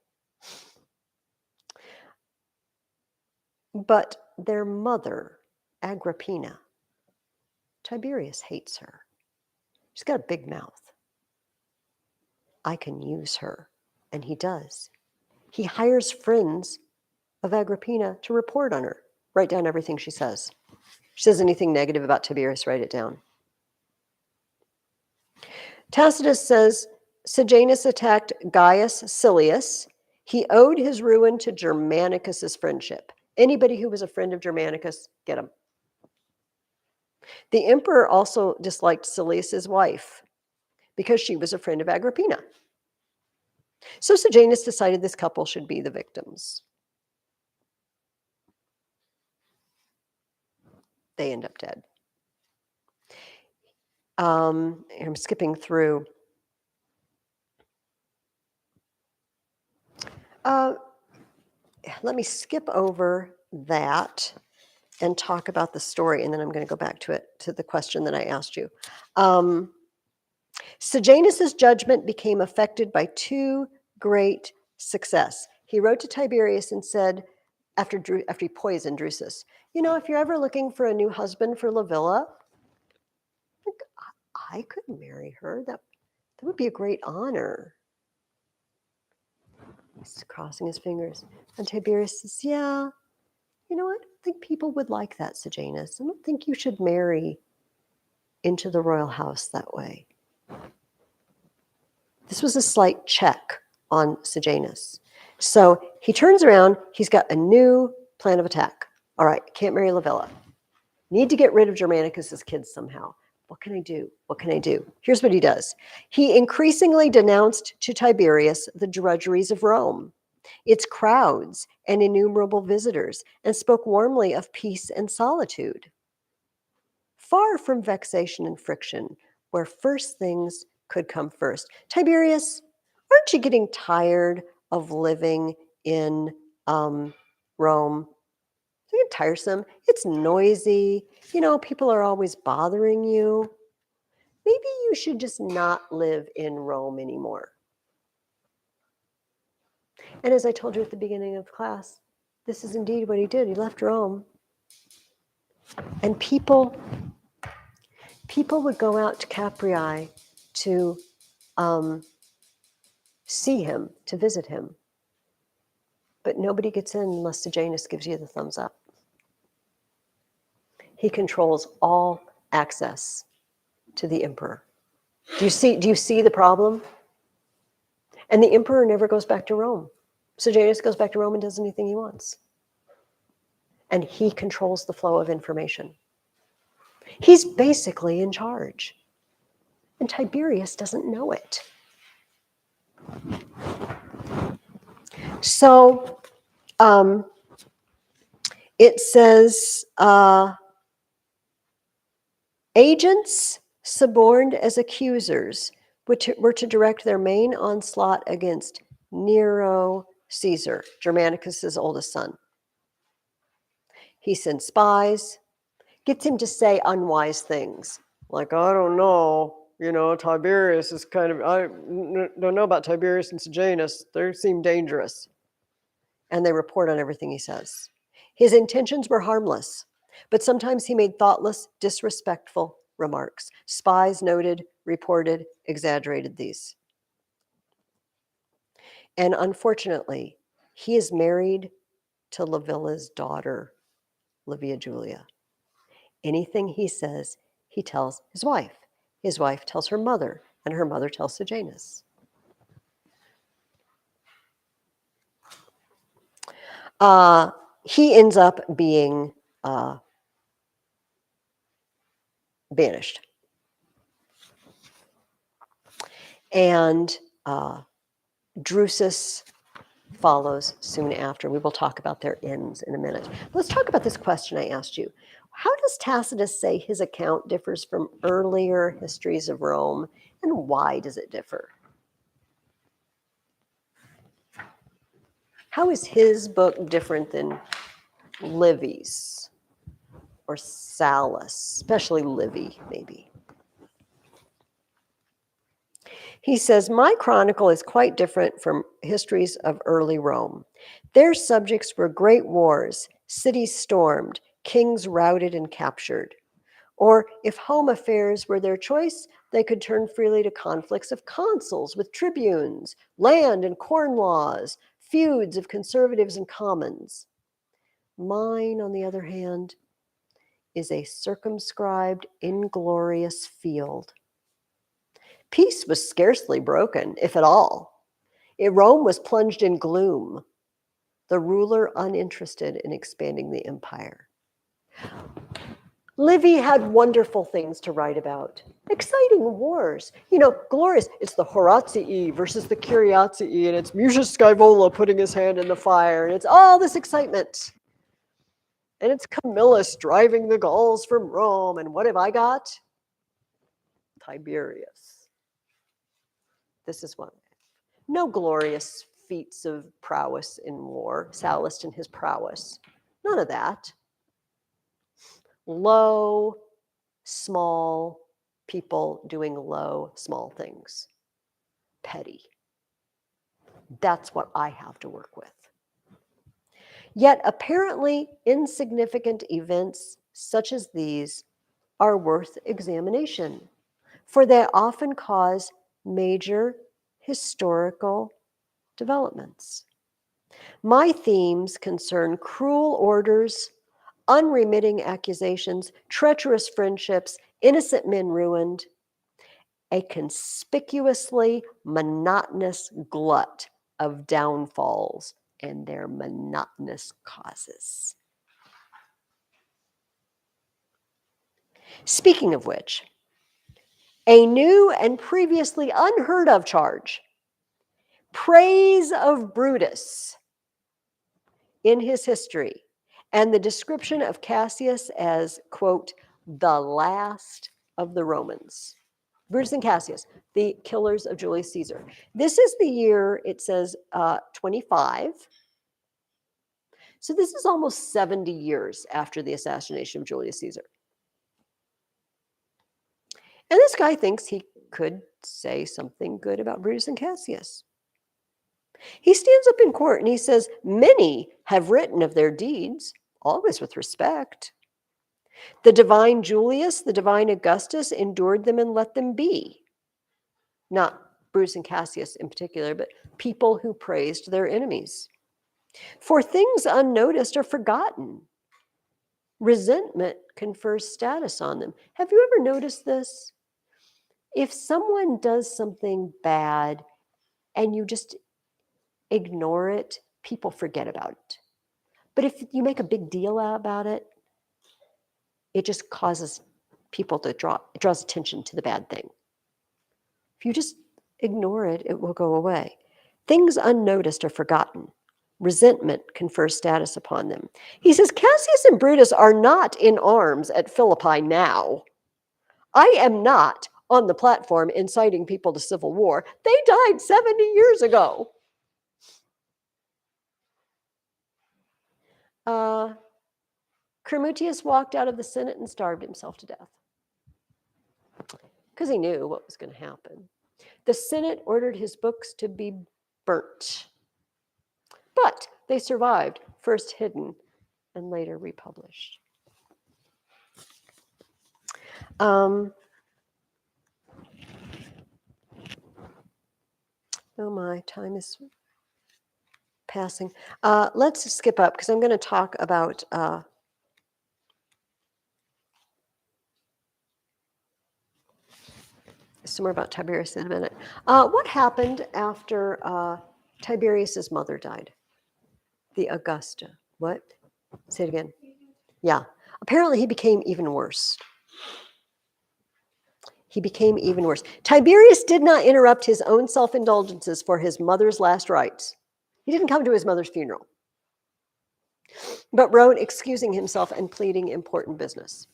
But their mother, Agrippina, Tiberius hates her. She's got a big mouth. I can use her. And he does. He hires friends of Agrippina to report on her, write down everything she says. She says anything negative about Tiberius, write it down. Tacitus says Sejanus attacked Gaius Silius. He owed his ruin to Germanicus's friendship. Anybody who was a friend of Germanicus, get him. The emperor also disliked Silius's wife because she was a friend of Agrippina. So Sejanus decided this couple should be the victims. They end up dead. I'm skipping through. let me skip over that and talk about the story, and then I'm going to go back to the question that I asked you. Sejanus's judgment became affected by two great success. He wrote to Tiberius and said, after he poisoned Drusus, if you're ever looking for a new husband for Livilla, I could marry her. That would be a great honor. He's crossing his fingers. And Tiberius says, yeah, I don't think people would like that, Sejanus. I don't think you should marry into the royal house that way. This was a slight check on Sejanus. So he turns around. He's got a new plan of attack. All right, can't marry Livilla. Need to get rid of Germanicus's kids somehow. What can I do? What can I do? Here's what he does. He increasingly denounced to Tiberius the drudgeries of Rome, its crowds and innumerable visitors, and spoke warmly of peace and solitude. Far from vexation and friction, where first things could come first. Tiberius, aren't you getting tired of living in Rome? It's tiresome. It's noisy. People are always bothering you. Maybe you should just not live in Rome anymore. And as I told you at the beginning of class, this is indeed what he did. He left Rome. And people would go out to Capreae to see him, to visit him. But nobody gets in unless Sejanus gives you the thumbs up. He controls all access to the emperor. Do you see the problem? And the emperor never goes back to Rome. Sejanus goes back to Rome and does anything he wants. And he controls the flow of information. He's basically in charge. And Tiberius doesn't know it. So it says, agents suborned as accusers were to direct their main onslaught against Nero Caesar, Germanicus's oldest son. He sends spies, gets him to say unwise things, like, I don't know, Tiberius is I don't know about Tiberius and Sejanus. They seem dangerous. And they report on everything he says. His intentions were harmless, but sometimes he made thoughtless, disrespectful remarks. Spies noted, reported, exaggerated these. And unfortunately, he is married to Livilla's daughter, Livia Julia. Anything he says, he tells his wife. His wife tells her mother, and her mother tells Sejanus. He ends up being banished. And Drusus follows soon after. We will talk about their ends in a minute. Let's talk about this question I asked you. How does Tacitus say his account differs from earlier histories of Rome, and why does it differ? How is his book different than Livy's or Sallust, especially Livy, maybe? He says, my chronicle is quite different from histories of early Rome. Their subjects were great wars, cities stormed, kings routed and captured. Or if home affairs were their choice, they could turn freely to conflicts of consuls with tribunes, land and corn laws, feuds of conservatives and commons. Mine, on the other hand, is a circumscribed, inglorious field. Peace was scarcely broken, if at all. Rome was plunged in gloom, the ruler uninterested in expanding the empire. Livy had wonderful things to write about. Exciting wars. Glorious. It's the Horatii versus the Curiatii, and it's Mucius Scaevola putting his hand in the fire, and it's all this excitement. And it's Camillus driving the Gauls from Rome, and what have I got? Tiberius. This is one. No glorious feats of prowess in war, Sallust and his prowess. None of that. Low, small people doing low, small things. Petty. That's what I have to work with. Yet apparently insignificant events such as these are worth examination, for they often cause major historical developments. My themes concern cruel orders, unremitting accusations, treacherous friendships, innocent men ruined, a conspicuously monotonous glut of downfalls and their monotonous causes. Speaking of which, a new and previously unheard of charge, praise of Brutus in his history, and the description of Cassius as, quote, the last of the Romans. Brutus and Cassius, the killers of Julius Caesar. This is the year, it says 25. So this is almost 70 years after the assassination of Julius Caesar. And this guy thinks he could say something good about Brutus and Cassius. He stands up in court and he says, many have written of their deeds, always with respect. The divine Julius, the divine Augustus endured them and let them be. Not Brutus and Cassius in particular, but people who praised their enemies. For things unnoticed are forgotten. Resentment confers status on them. Have you ever noticed this? If someone does something bad and you just ignore it, people forget about it. But if you make a big deal about it, it just causes people to it draws attention to the bad thing. If you just ignore it, it will go away. Things unnoticed are forgotten. Resentment confers status upon them. He says, Cassius and Brutus are not in arms at Philippi now. I am not on the platform inciting people to civil war. They died 70 years ago. Cremutius walked out of the Senate and starved himself to death because he knew what was going to happen. The Senate ordered his books to be burnt, but they survived, first hidden and later republished. Oh my, time is passing. Let's skip up because I'm going to talk about some more about Tiberius in a minute. What happened after Tiberius's mother died? The Augusta. What? Say it again. Yeah. Apparently he became even worse. He became even worse. Tiberius did not interrupt his own self-indulgences for his mother's last rites. He didn't come to his mother's funeral, but wrote excusing himself and pleading important business.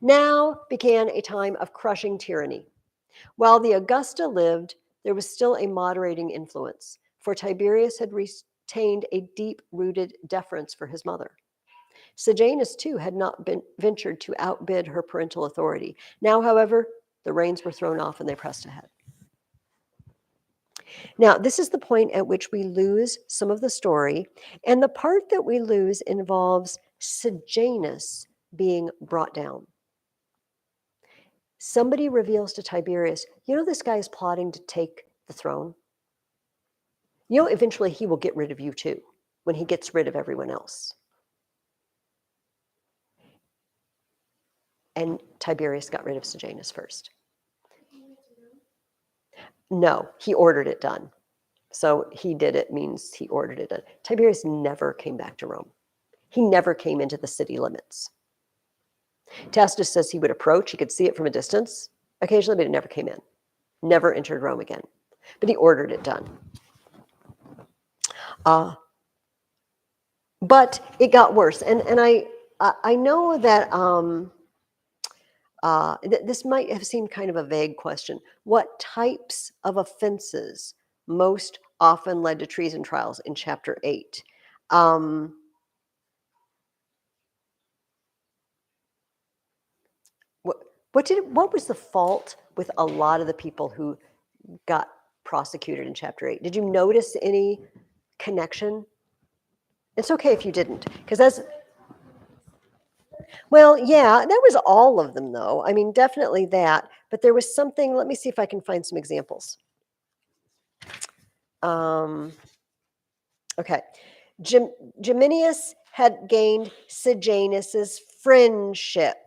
Now began a time of crushing tyranny. While the Augusta lived, there was still a moderating influence, for Tiberius had retained a deep-rooted deference for his mother. Sejanus, too, had not ventured to outbid her parental authority. Now, however, the reins were thrown off and they pressed ahead. Now, this is the point at which we lose some of the story, and the part that we lose involves Sejanus being brought down. Somebody reveals to Tiberius, you know, this guy is plotting to take the throne. You know, eventually he will get rid of you too, when he gets rid of everyone else. And Tiberius got rid of Sejanus first. No, he ordered it done. So he did it means he ordered it done. Tiberius never came back to Rome. He never came into the city limits. Tacitus says he would approach, he could see it from a distance occasionally, but it never came in. Never entered Rome again. But he ordered it done. But it got worse. And I know that this might have seemed kind of a vague question. What types of offenses most often led to treason trials in chapter 8. What was the fault with a lot of the people who got prosecuted in chapter 8? Did you notice any connection? It's okay if you didn't, because that's, well, yeah, that was all of them, though. I mean, definitely that. But there was something, let me see if I can find some examples. Okay. Geminius had gained Sejanus's friendship.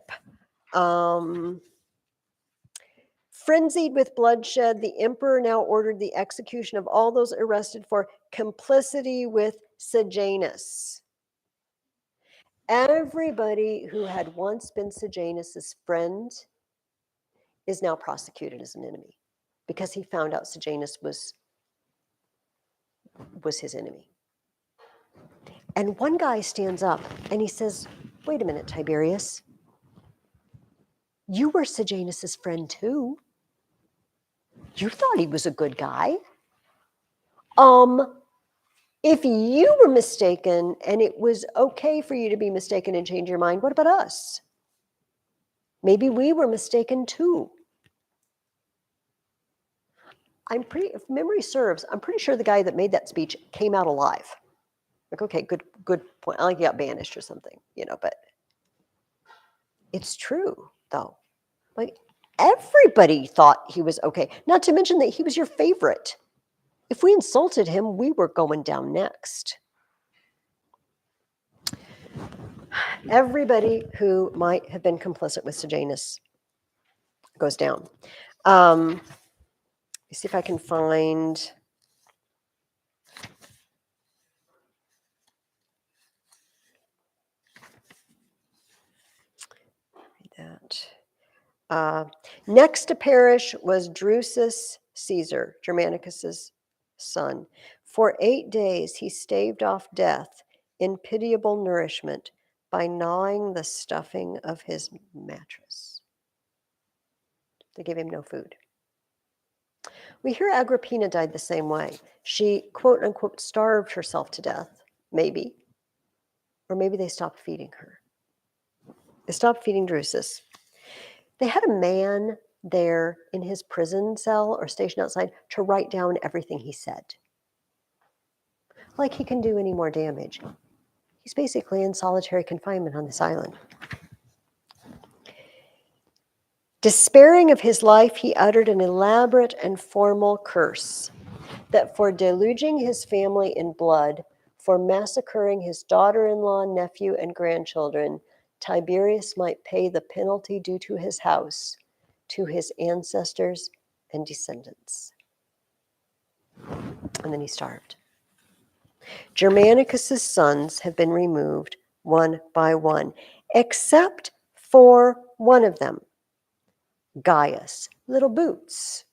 Frenzied with bloodshed, the emperor now ordered the execution of all those arrested for complicity with Sejanus. Everybody who had once been Sejanus's friend is now prosecuted as an enemy because he found out Sejanus was his enemy. And one guy stands up and he says, wait a minute, Tiberius, you were Sejanus's friend too. You thought he was a good guy. If you were mistaken and it was okay for you to be mistaken and change your mind, what about us? Maybe we were mistaken too. If memory serves, I'm pretty sure the guy that made that speech came out alive. Like, okay, good point. I like he got banished or something, but it's true though. Like, everybody thought he was okay. Not to mention that he was your favorite. If we insulted him, we were going down next. Everybody who might have been complicit with Sejanus goes down. Let me see if I can find that. Next to perish was Drusus Caesar, Germanicus's son. For 8 days he staved off death in pitiable nourishment by gnawing the stuffing of his mattress. They gave him no food. We hear Agrippina died the same way. She, quote unquote, starved herself to death, maybe. Or maybe they stopped feeding her. They stopped feeding Drusus. They had a man there in his prison cell or station outside to write down everything he said. Like he can do any more damage. He's basically in solitary confinement on this island. Despairing of his life, he uttered an elaborate and formal curse that for deluging his family in blood, for massacring his daughter-in-law, nephew, and grandchildren, Tiberius might pay the penalty due to his house, to his ancestors and descendants. And then he starved. Germanicus's sons have been removed one by one, except for one of them, Gaius, little boots.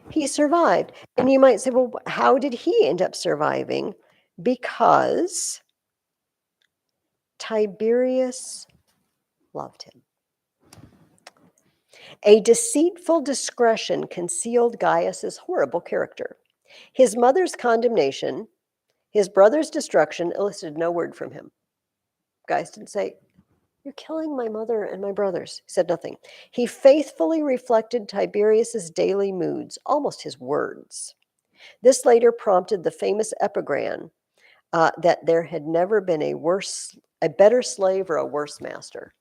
He survived. And you might say, well, how did he end up surviving? Because Tiberius loved him. A deceitful discretion concealed Gaius's horrible character. His mother's condemnation, his brother's destruction elicited no word from him. Gaius didn't say, you're killing my mother and my brothers. He said nothing. He faithfully reflected Tiberius's daily moods, almost his words. This later prompted the famous epigram that there had never been a better slave or a worse master.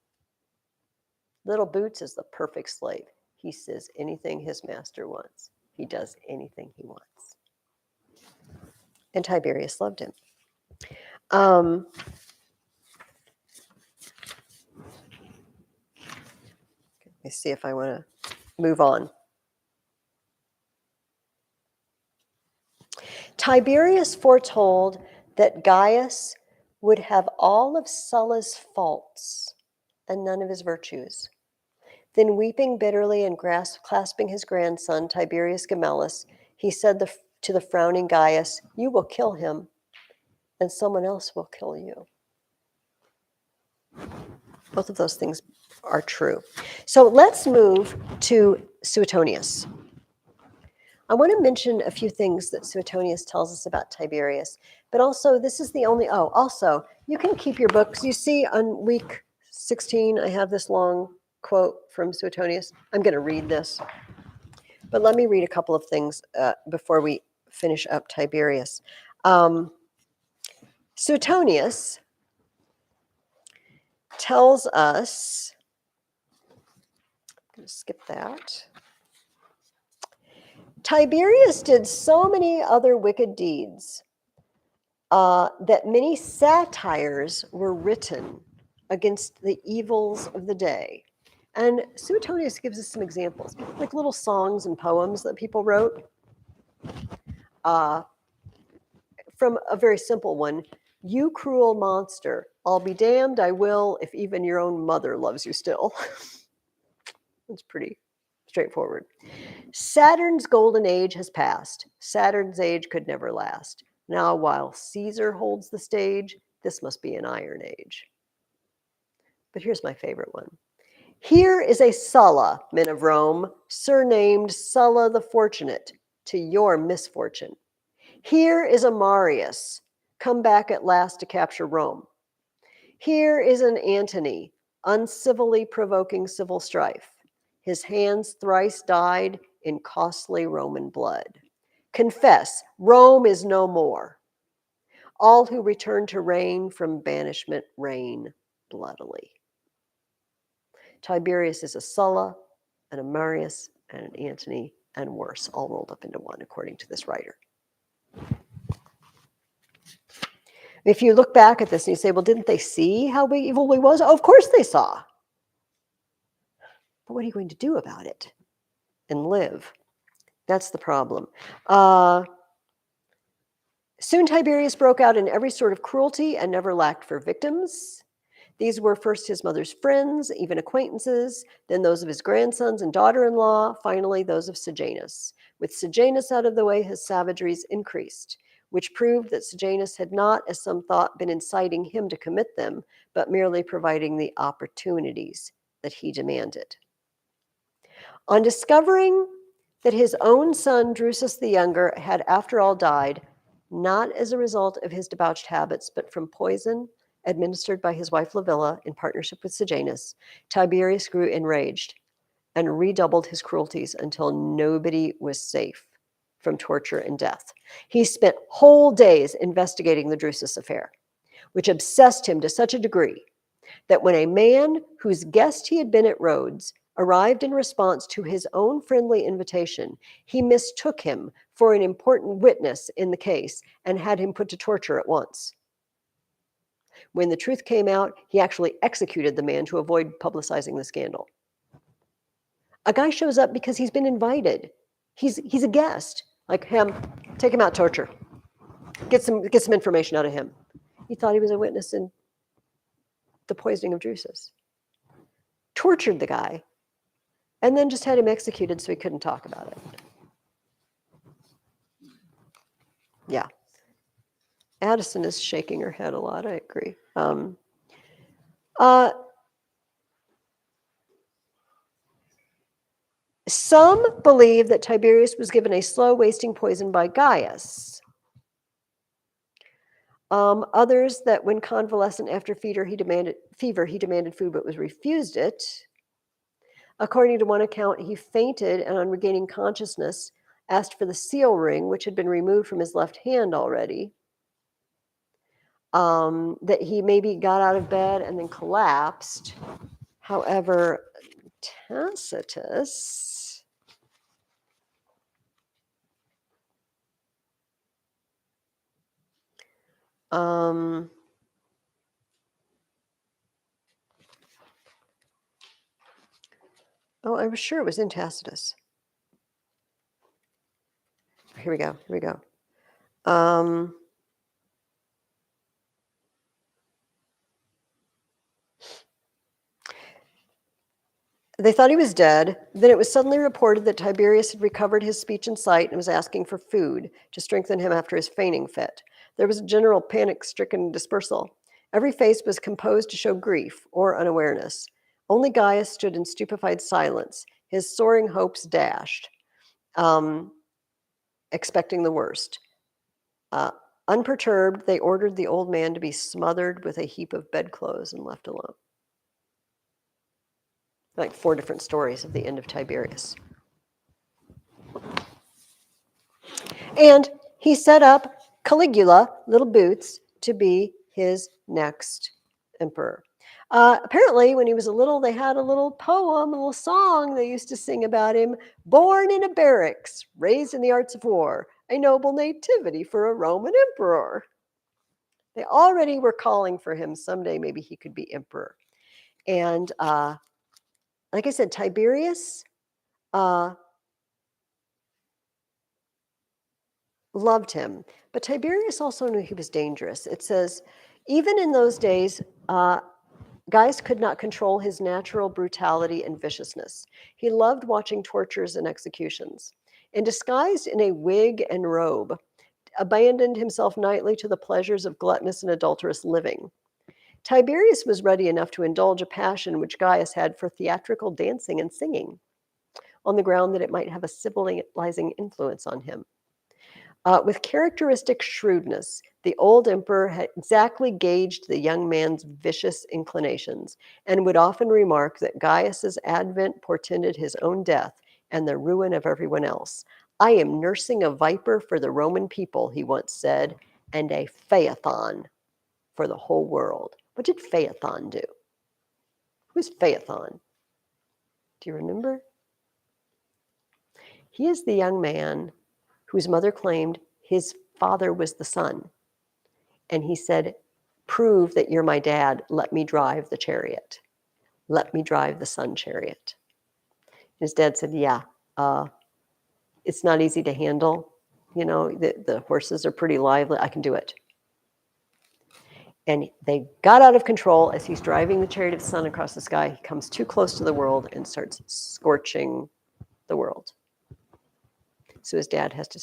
Little Boots is the perfect slave. He says anything his master wants. He does anything he wants. And Tiberius loved him. Let me see if I want to move on. Tiberius foretold that Gaius would have all of Sulla's faults and none of his virtues. Then, weeping bitterly and clasping his grandson, Tiberius Gemellus, he said to the frowning Gaius, you will kill him, and someone else will kill you. Both of those things are true. So let's move to Suetonius. I want to mention a few things that Suetonius tells us about Tiberius, but also this is the only, oh, also, you can keep your books. You see on week 16, I have this long quote from Suetonius. I'm going to read this, but let me read a couple of things before we finish up Tiberius. Suetonius tells us, I'm going to skip that. Tiberius did so many other wicked deeds that many satires were written against the evils of the day. And Suetonius gives us some examples, like little songs and poems that people wrote. From a very simple one, "You cruel monster, I'll be damned, I will, if even your own mother loves you still." It's pretty straightforward. Saturn's golden age has passed. Saturn's age could never last. Now, while Caesar holds the stage, this must be an iron age. But here's my favorite one. Here is a Sulla, men of Rome, surnamed Sulla the Fortunate, to your misfortune. Here is a Marius, come back at last to capture Rome. Here is an Antony, uncivilly provoking civil strife. His hands thrice dyed in costly Roman blood. Confess, Rome is no more. All who return to reign from banishment reign bloodily. Tiberius is a Sulla, and a Marius, and an Antony, and worse, all rolled up into one, according to this writer. If you look back at this and you say, well, didn't they see how evil he was? Oh, of course they saw. But what are you going to do about it and live? That's the problem. Soon Tiberius broke out in every sort of cruelty and never lacked for victims. These were first his mother's friends, even acquaintances, then those of his grandsons and daughter-in-law, finally those of Sejanus. With Sejanus out of the way, his savageries increased, which proved that Sejanus had not, as some thought, been inciting him to commit them, but merely providing the opportunities that he demanded. On discovering that his own son, Drusus the Younger, had after all died, not as a result of his debauched habits, but from poison administered by his wife Livilla in partnership with Sejanus, Tiberius grew enraged and redoubled his cruelties until nobody was safe from torture and death. He spent whole days investigating the Drusus affair, which obsessed him to such a degree that when a man whose guest he had been at Rhodes arrived in response to his own friendly invitation, he mistook him for an important witness in the case and had him put to torture at once. When the truth came out, he actually executed the man to avoid publicizing the scandal. A guy shows up because he's been invited. He's a guest. Like him, take him out, torture. Get some information out of him. He thought he was a witness in the poisoning of Drusus. Tortured the guy, and then just had him executed so he couldn't talk about it. Yeah. Addison is shaking her head a lot, I agree. Some believe that Tiberius was given a slow wasting poison by Gaius. Others that when convalescent after fever, he demanded food but was refused it. According to one account, he fainted and on regaining consciousness, asked for the seal ring, which had been removed from his left hand already. That he maybe got out of bed and then collapsed. However, Tacitus oh, I was sure it was in Tacitus. Here we go. They thought he was dead. Then it was suddenly reported that Tiberius had recovered his speech and sight and was asking for food to strengthen him after his fainting fit. There was a general panic-stricken dispersal. Every face was composed to show grief or unawareness. Only Gaius stood in stupefied silence, his soaring hopes dashed. expecting the worst. Uh, Unperturbed, they ordered the old man to be smothered with a heap of bedclothes and left alone. Like 4 different stories of the end of Tiberius. And he set up Caligula, Little Boots, to be his next emperor. Apparently, when he was little, they had a little poem, a little song they used to sing about him. Born in a barracks, raised in the arts of war, a noble nativity for a Roman emperor. They already were calling for him someday, maybe he could be emperor. And like I said, Tiberius loved him, but Tiberius also knew he was dangerous. It says, even in those days, Gaius could not control his natural brutality and viciousness. He loved watching tortures and executions. And disguised in a wig and robe, abandoned himself nightly to the pleasures of gluttonous and adulterous living. Tiberius was ready enough to indulge a passion which Gaius had for theatrical dancing and singing, on the ground that it might have a civilizing influence on him. With characteristic shrewdness, the old emperor had exactly gauged the young man's vicious inclinations and would often remark that Gaius's advent portended his own death and the ruin of everyone else. I am nursing a viper for the Roman people, he once said, and a Phaethon for the whole world. What did Phaethon do? Who's Phaethon? Do you remember? He is the young man whose mother claimed his father was the son. And he said, prove that you're my dad. Let me drive the chariot. Let me drive the sun chariot. His dad said, yeah, it's not easy to handle. You know, the horses are pretty lively. I can do it. And they got out of control as he's driving the chariot of the sun across the sky. He comes too close to the world and starts scorching the world. So his dad has to,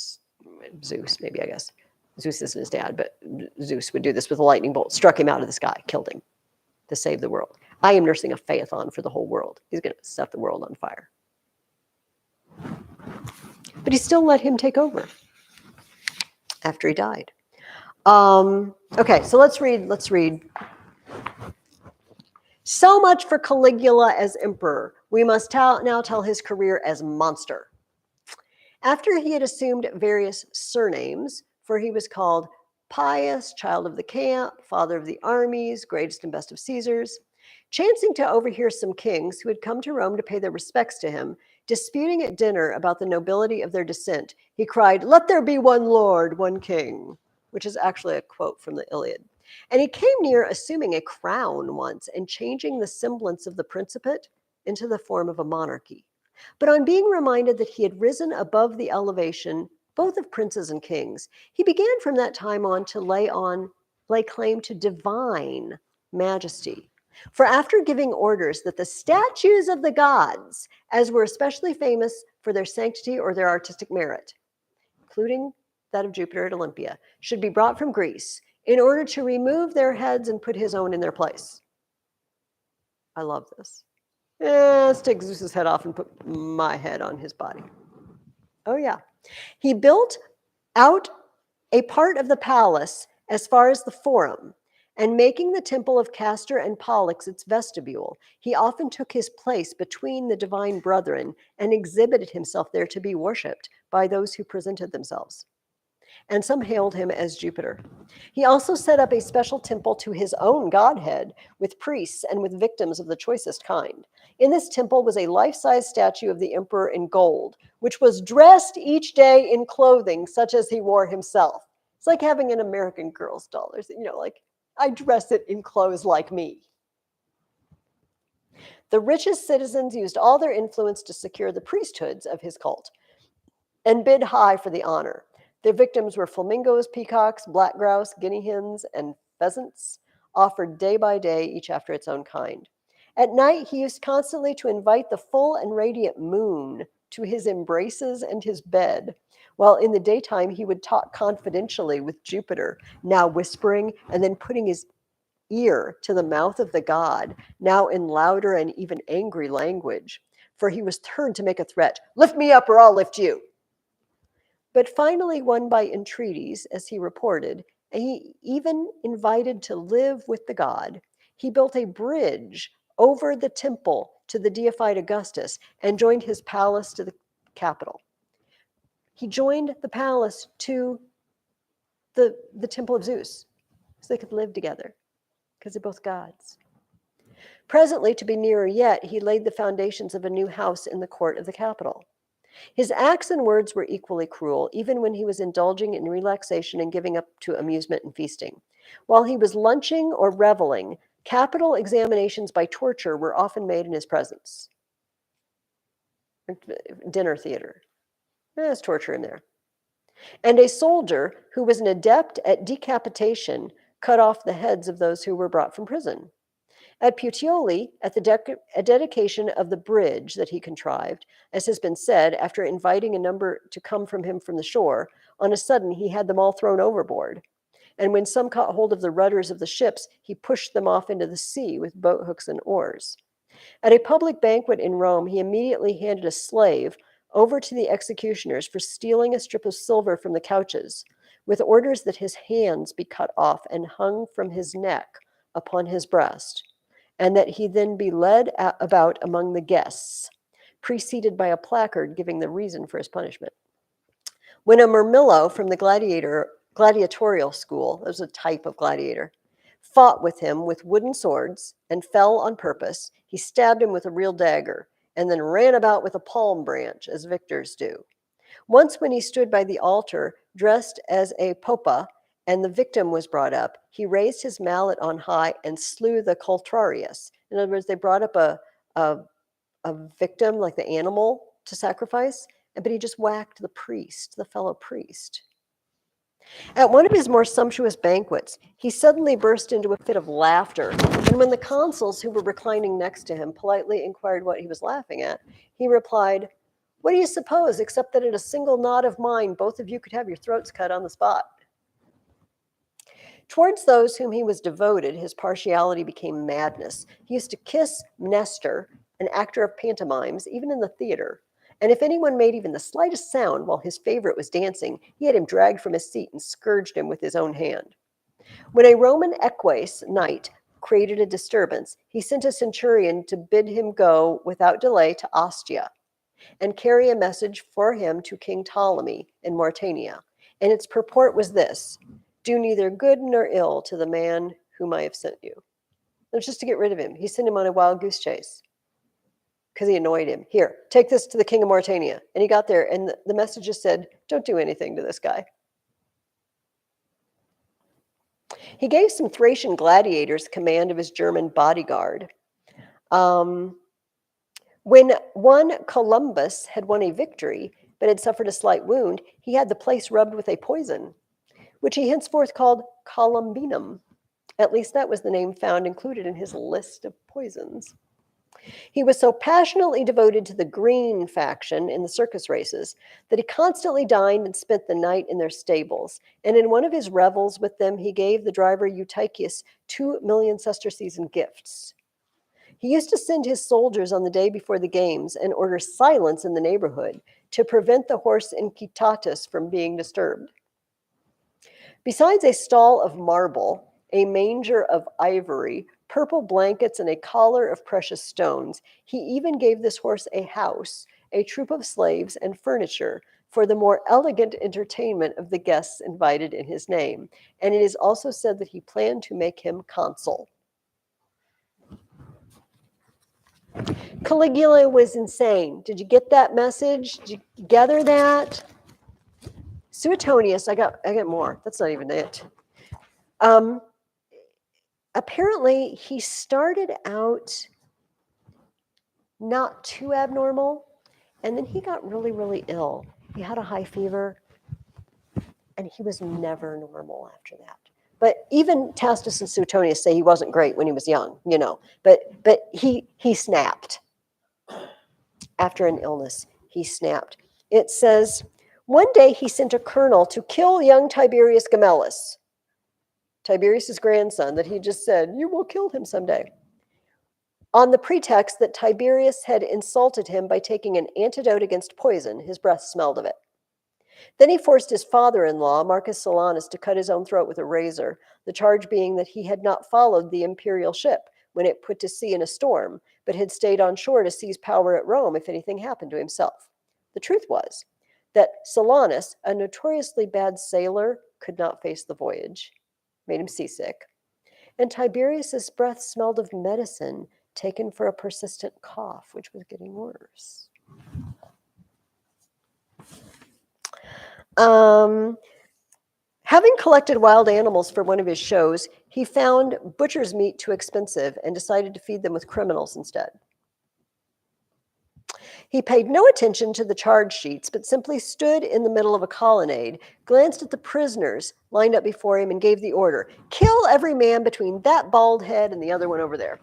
Zeus, maybe, I guess. Zeus isn't his dad, but Zeus would do this with a lightning bolt, struck him out of the sky, killed him to save the world. I am nursing a Phaethon for the whole world. He's going to set the world on fire. But he still let him take over after he died. Okay, so let's read. So much for Caligula as emperor. We must now tell his career as monster. After he had assumed various surnames, for he was called Pius, child of the camp, father of the armies, greatest and best of Caesars, chancing to overhear some kings who had come to Rome to pay their respects to him, disputing at dinner about the nobility of their descent, he cried, "Let there be one lord, one king," which is actually a quote from the Iliad. And he came near assuming a crown once and changing the semblance of the principate into the form of a monarchy. But on being reminded that he had risen above the elevation both of princes and kings, he began from that time on to lay claim to divine majesty. For after giving orders that the statues of the gods, as were especially famous for their sanctity or their artistic merit, including that of Jupiter at Olympia, should be brought from Greece in order to remove their heads and put his own in their place. I love this. Let's take Zeus's head off and put my head on his body. Oh, yeah. He built out a part of the palace as far as the forum, and making the temple of Castor and Pollux its vestibule, he often took his place between the divine brethren and exhibited himself there to be worshipped by those who presented themselves. And some hailed him as Jupiter. He also set up a special temple to his own godhead with priests and with victims of the choicest kind. In this temple was a life-size statue of the emperor in gold, which was dressed each day in clothing such as he wore himself. It's like having an American Girl's doll. You know, like, I dress it in clothes like me. The richest citizens used all their influence to secure the priesthoods of his cult and bid high for the honor. Their victims were flamingos, peacocks, black grouse, guinea hens, and pheasants, offered day by day, each after its own kind. At night, he used constantly to invite the full and radiant moon to his embraces and his bed, while in the daytime he would talk confidentially with Jupiter, now whispering and then putting his ear to the mouth of the god, now in louder and even angry language, for he was turned to make a threat, "Lift me up or I'll lift you." but finally won by entreaties, as he reported, and he even invited to live with the god. He built a bridge over the temple to the deified Augustus and joined his palace to the capital. He joined the palace to the temple of Zeus so they could live together because they're both gods. Presently, to be nearer yet, he laid the foundations of a new house in the court of the capital. His acts and words were equally cruel, even when he was indulging in relaxation and giving up to amusement and feasting. While he was lunching or reveling, capital examinations by torture were often made in his presence. Dinner theater. There's torture in there. And a soldier who was an adept at decapitation cut off the heads of those who were brought from prison. At Puteoli, at the dedication of the bridge that he contrived, as has been said, after inviting a number to come from him from the shore, on a sudden he had them all thrown overboard. And when some caught hold of the rudders of the ships, he pushed them off into the sea with boat hooks and oars. At a public banquet in Rome, he immediately handed a slave over to the executioners for stealing a strip of silver from the couches, with orders that his hands be cut off and hung from his neck upon his breast, and that he then be led about among the guests, preceded by a placard giving the reason for his punishment. When a murmillo from the gladiatorial school, that was a type of gladiator, fought with him with wooden swords and fell on purpose, he stabbed him with a real dagger and then ran about with a palm branch, as victors do. Once, when he stood by the altar dressed as a popa and the victim was brought up, he raised his mallet on high and slew the cultrarius. In other words, they brought up a victim, like the animal, to sacrifice, but he just whacked the priest, the fellow priest. At one of his more sumptuous banquets, he suddenly burst into a fit of laughter, and when the consuls who were reclining next to him politely inquired what he was laughing at, he replied, "What do you suppose, except that at a single nod of mine, both of you could have your throats cut on the spot?" Towards those whom he was devoted, his partiality became madness. He used to kiss Nestor, an actor of pantomimes, even in the theater. And if anyone made even the slightest sound while his favorite was dancing, he had him dragged from his seat and scourged him with his own hand. When a Roman eques knight created a disturbance, he sent a centurion to bid him go without delay to Ostia and carry a message for him to King Ptolemy in Mauritania. And its purport was this: "Do neither good nor ill to the man whom I have sent you." It was just to get rid of him. He sent him on a wild goose chase because he annoyed him. "Here, take this to the king of Mauritania." And he got there, and the message just said, "Don't do anything to this guy." He gave some Thracian gladiators command of his German bodyguard. When one Columbus had won a victory, but had suffered a slight wound, he had the place rubbed with a poison, which he henceforth called columbinum. At least that was the name found included in his list of poisons. He was so passionately devoted to the green faction in the circus races that he constantly dined and spent the night in their stables. And in one of his revels with them, he gave the driver Eutychius 2,000,000 sesterces in gifts. He used to send his soldiers on the day before the games and order silence in the neighborhood to prevent the horse Incitatus from being disturbed. Besides a stall of marble, a manger of ivory, purple blankets, and a collar of precious stones, he even gave this horse a house, a troop of slaves, and furniture for the more elegant entertainment of the guests invited in his name. And it is also said that he planned to make him consul. Caligula was insane. Did you get that message? Did you gather that? Suetonius, I got more. That's not even it. Apparently, he started out not too abnormal, and then he got really, really ill. He had a high fever, and he was never normal after that. But even Tacitus and Suetonius say he wasn't great when he was young, but he snapped. After an illness, he snapped. It says, one day he sent a colonel to kill young Tiberius Gemellus, Tiberius's grandson, that he just said, "You will kill him someday," on the pretext that Tiberius had insulted him by taking an antidote against poison. His breath smelled of it. Then he forced his father-in-law, Marcus Silanus, to cut his own throat with a razor, the charge being that he had not followed the imperial ship when it put to sea in a storm, but had stayed on shore to seize power at Rome if anything happened to himself. The truth was that Silanus, a notoriously bad sailor, could not face the voyage, made him seasick, and Tiberius's breath smelled of medicine taken for a persistent cough, which was getting worse. Having collected wild animals for one of his shows, he found butcher's meat too expensive and decided to feed them with criminals instead. He paid no attention to the charge sheets, but simply stood in the middle of a colonnade, glanced at the prisoners lined up before him, and gave the order, "Kill every man between that bald head and the other one over there."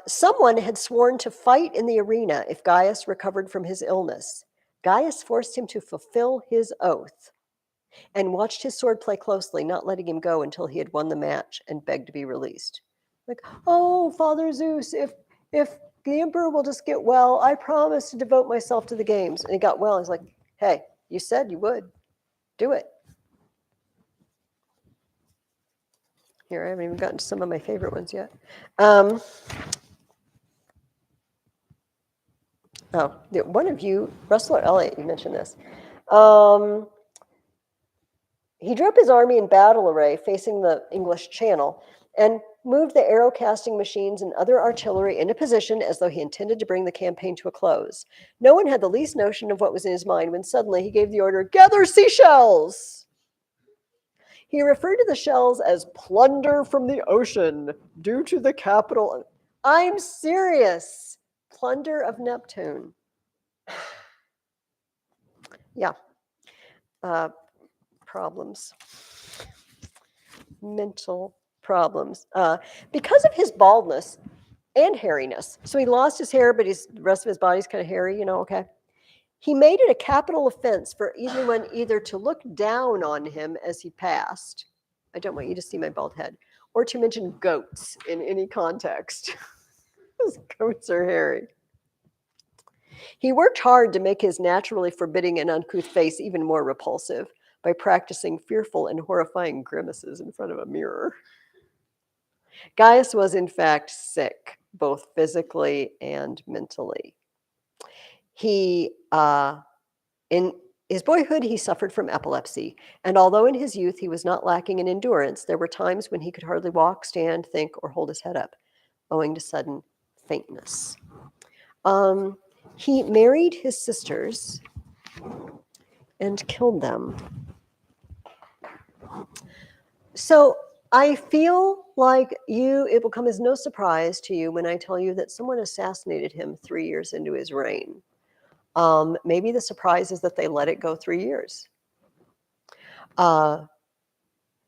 Someone had sworn to fight in the arena if Gaius recovered from his illness. Gaius forced him to fulfill his oath and watched his swordplay closely, not letting him go until he had won the match and begged to be released. Like, "Oh, Father Zeus, if the emperor will just get well, I promise to devote myself to the games." And he got well. He's like, "Hey, you said you would. Do it." Here, I haven't even gotten to some of my favorite ones yet. One of you, Russell or Elliot, you mentioned this. He drew up his army in battle array facing the English Channel and moved the arrow casting machines and other artillery into position as though he intended to bring the campaign to a close. No one had the least notion of what was in his mind when suddenly he gave the order, "Gather seashells!" He referred to the shells as plunder from the ocean due to the capital. I'm serious. Plunder of Neptune. Yeah. Problems. Mental problems. Because of his baldness and hairiness. So he lost his hair, but the rest of his body's kind of hairy, okay? He made it a capital offense for anyone either to look down on him as he passed. I don't want you to see my bald head. Or to mention goats in any context. Because goats are hairy. He worked hard to make his naturally forbidding and uncouth face even more repulsive by practicing fearful and horrifying grimaces in front of a mirror. Gaius was, in fact, sick, both physically and mentally. In his boyhood, he suffered from epilepsy, and although in his youth he was not lacking in endurance, there were times when he could hardly walk, stand, think, or hold his head up, owing to sudden faintness. He married his sisters and killed them. So I feel like it will come as no surprise to you when I tell you that someone assassinated him 3 years into his reign. Maybe the surprise is that they let it go 3 years.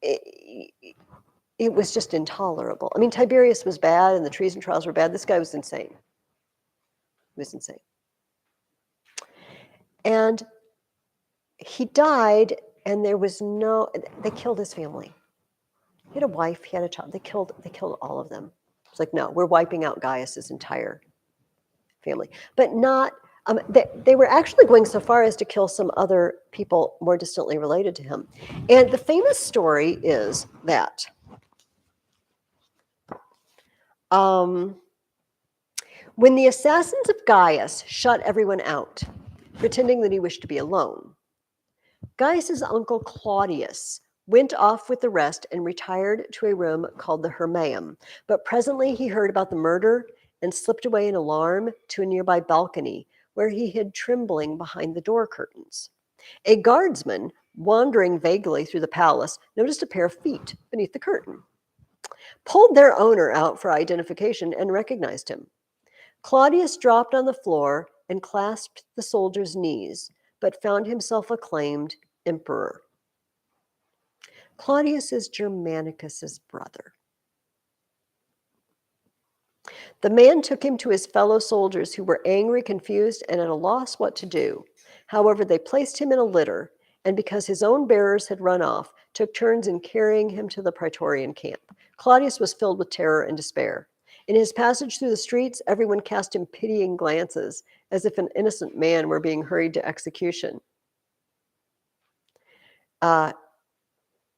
It was just intolerable. I mean, Tiberius was bad and the treason trials were bad. This guy was insane. He was insane. And he died, and they killed his family. He had a wife, he had a child. They killed all of them. It's like, no, we're wiping out Gaius's entire family. But not, they were actually going so far as to kill some other people more distantly related to him. And the famous story is that when the assassins of Gaius shut everyone out, pretending that he wished to be alone, Gaius's uncle Claudius went off with the rest and retired to a room called the Hermaeum. But presently he heard about the murder and slipped away in alarm to a nearby balcony where he hid trembling behind the door curtains. A guardsman, wandering vaguely through the palace, noticed a pair of feet beneath the curtain, pulled their owner out for identification, and recognized him. Claudius dropped on the floor and clasped the soldier's knees, but found himself acclaimed emperor. Claudius is Germanicus's brother. The man took him to his fellow soldiers, who were angry, confused, and at a loss what to do. However, they placed him in a litter, and because his own bearers had run off, took turns in carrying him to the Praetorian camp. Claudius was filled with terror and despair. In his passage through the streets, everyone cast him pitying glances, as if an innocent man were being hurried to execution.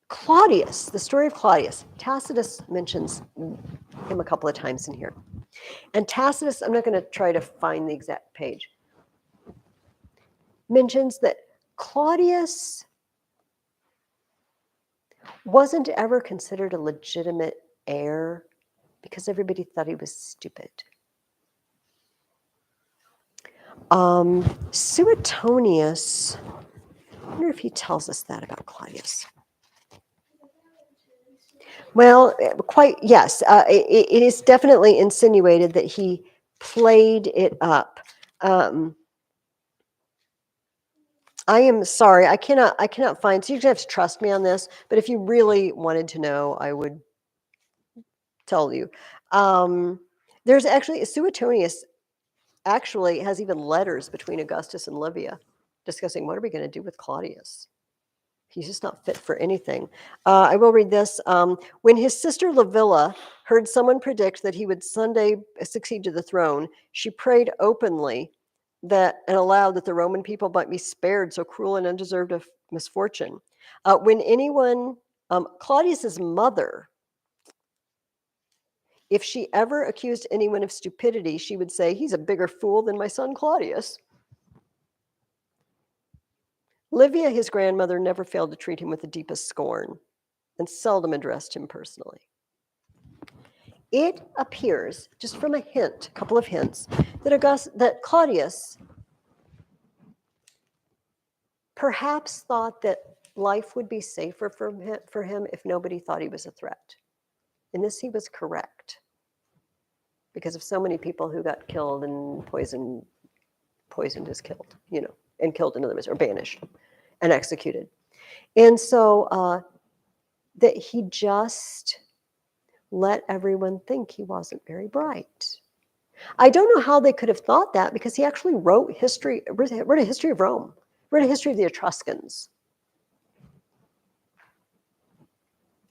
Claudius, the story of Claudius, Tacitus mentions him a couple of times in here. And Tacitus, I'm not going to try to find the exact page, mentions that Claudius wasn't ever considered a legitimate heir because everybody thought he was stupid. Suetonius, I wonder if he tells us that about Claudius. Well, quite, yes. It is definitely insinuated that he played it up. I am sorry, I cannot find, so you have to trust me on this, but if you really wanted to know, I would tell you. There's actually, Suetonius actually has even letters between Augustus and Livia discussing what are we going to do with Claudius. He's just not fit for anything. I will read this. When his sister Livilla heard someone predict that he would someday succeed to the throne, she prayed openly that and allowed that the Roman people might be spared so cruel and undeserved of misfortune. When anyone, Claudius's mother, if she ever accused anyone of stupidity, she would say, he's a bigger fool than my son Claudius. Livia, his grandmother, never failed to treat him with the deepest scorn and seldom addressed him personally. It appears, just from a couple of hints, that Claudius perhaps thought that life would be safer for him if nobody thought he was a threat. In this, he was correct, because of so many people who got killed and poisoned is killed, and killed in other words, or banished and executed. And so that he just let everyone think he wasn't very bright. I don't know how they could have thought that, because he actually wrote a history of Rome, wrote a history of the Etruscans.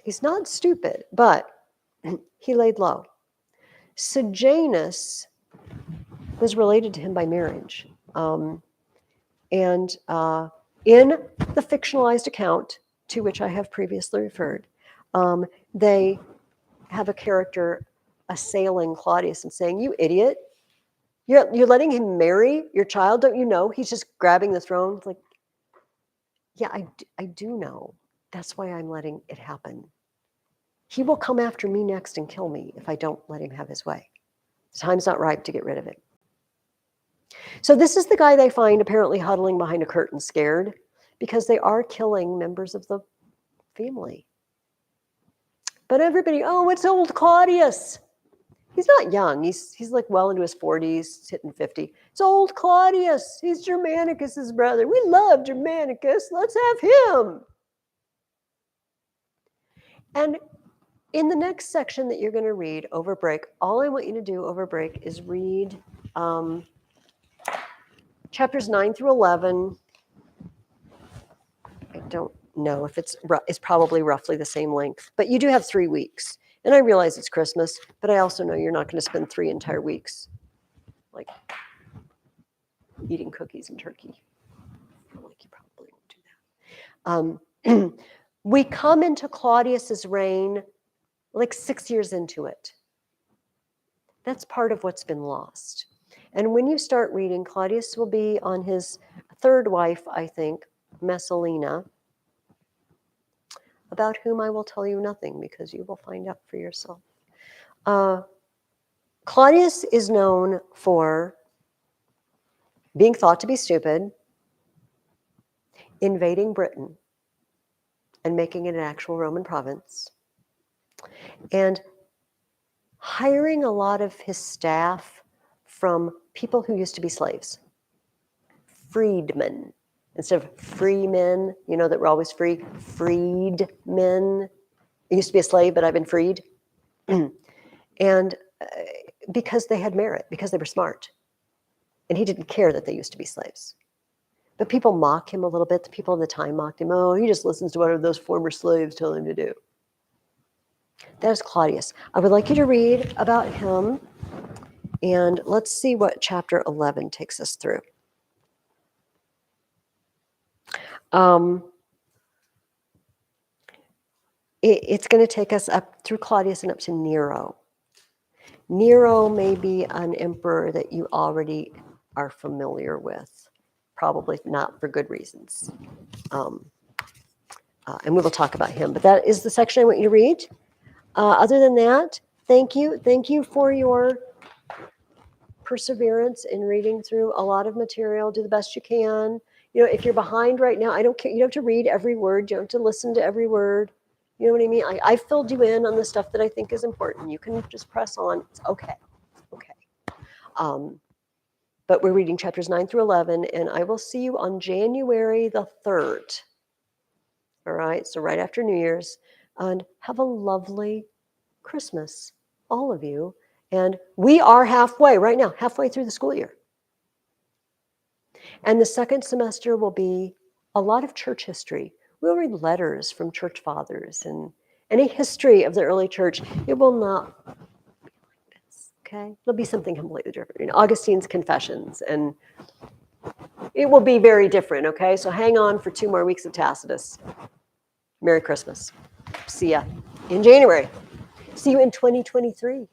He's not stupid, but he laid low. Sejanus was related to him by marriage. And in the fictionalized account to which I have previously referred, they have a character assailing Claudius and saying, you idiot, you're letting him marry your child, don't you know? He's just grabbing the throne. It's like, yeah, I do know. That's why I'm letting it happen. He will come after me next and kill me if I don't let him have his way. Time's not ripe to get rid of it. So this is the guy they find apparently huddling behind a curtain, scared, because they are killing members of the family. But everybody, oh, it's old Claudius. He's not young. He's like well into his 40s, hitting 50. It's old Claudius. He's Germanicus's brother. We love Germanicus. Let's have him. And in the next section that you're going to read over break, all I want you to do over break is read chapters 9 through 11. I don't know if it's probably roughly the same length, but you do have 3 weeks. And I realize it's Christmas, but I also know you're not going to spend 3 entire weeks like eating cookies and turkey. I feel like you probably won't do that. We come into Claudius's reign like 6 years into it. That's part of what's been lost. And when you start reading, Claudius will be on his third wife, I think, Messalina, about whom I will tell you nothing because you will find out for yourself. Claudius is known for being thought to be stupid, invading Britain, and making it an actual Roman province, and hiring a lot of his staff from people who used to be slaves, freedmen. Instead of free men, that were always free, freedmen. I used to be a slave, but I've been freed. And because they had merit, because they were smart. And he didn't care that they used to be slaves. But people mock him a little bit. The people of the time mocked him. Oh, he just listens to what those former slaves tell him to do. That is Claudius. I would like you to read about him, and let's see what chapter 11 takes us through. It's going to take us up through Claudius and up to Nero. Nero may be an emperor that you already are familiar with, probably not for good reasons. And we will talk about him, but that is the section I want you to read. Other than that, thank you. Thank you for your perseverance in reading through a lot of material. Do the best you can. You know, if you're behind right now, I don't care. You don't have to read every word. You don't have to listen to every word. You know what I mean? I filled you in on the stuff that I think is important. You can just press on. It's okay. Okay. But we're reading chapters 9 through 11, and I will see you on January the 3rd. All right, so right after New Year's. And have a lovely Christmas, all of you. And we are halfway right now, halfway through the school year. And the second semester will be a lot of church history. We'll read letters from church fathers and any history of the early church. It will not be like this, okay? It'll be something completely different. You know, Augustine's Confessions, and it will be very different, okay? So hang on for 2 more weeks of Tacitus. Merry Christmas. See ya in January. See you in 2023.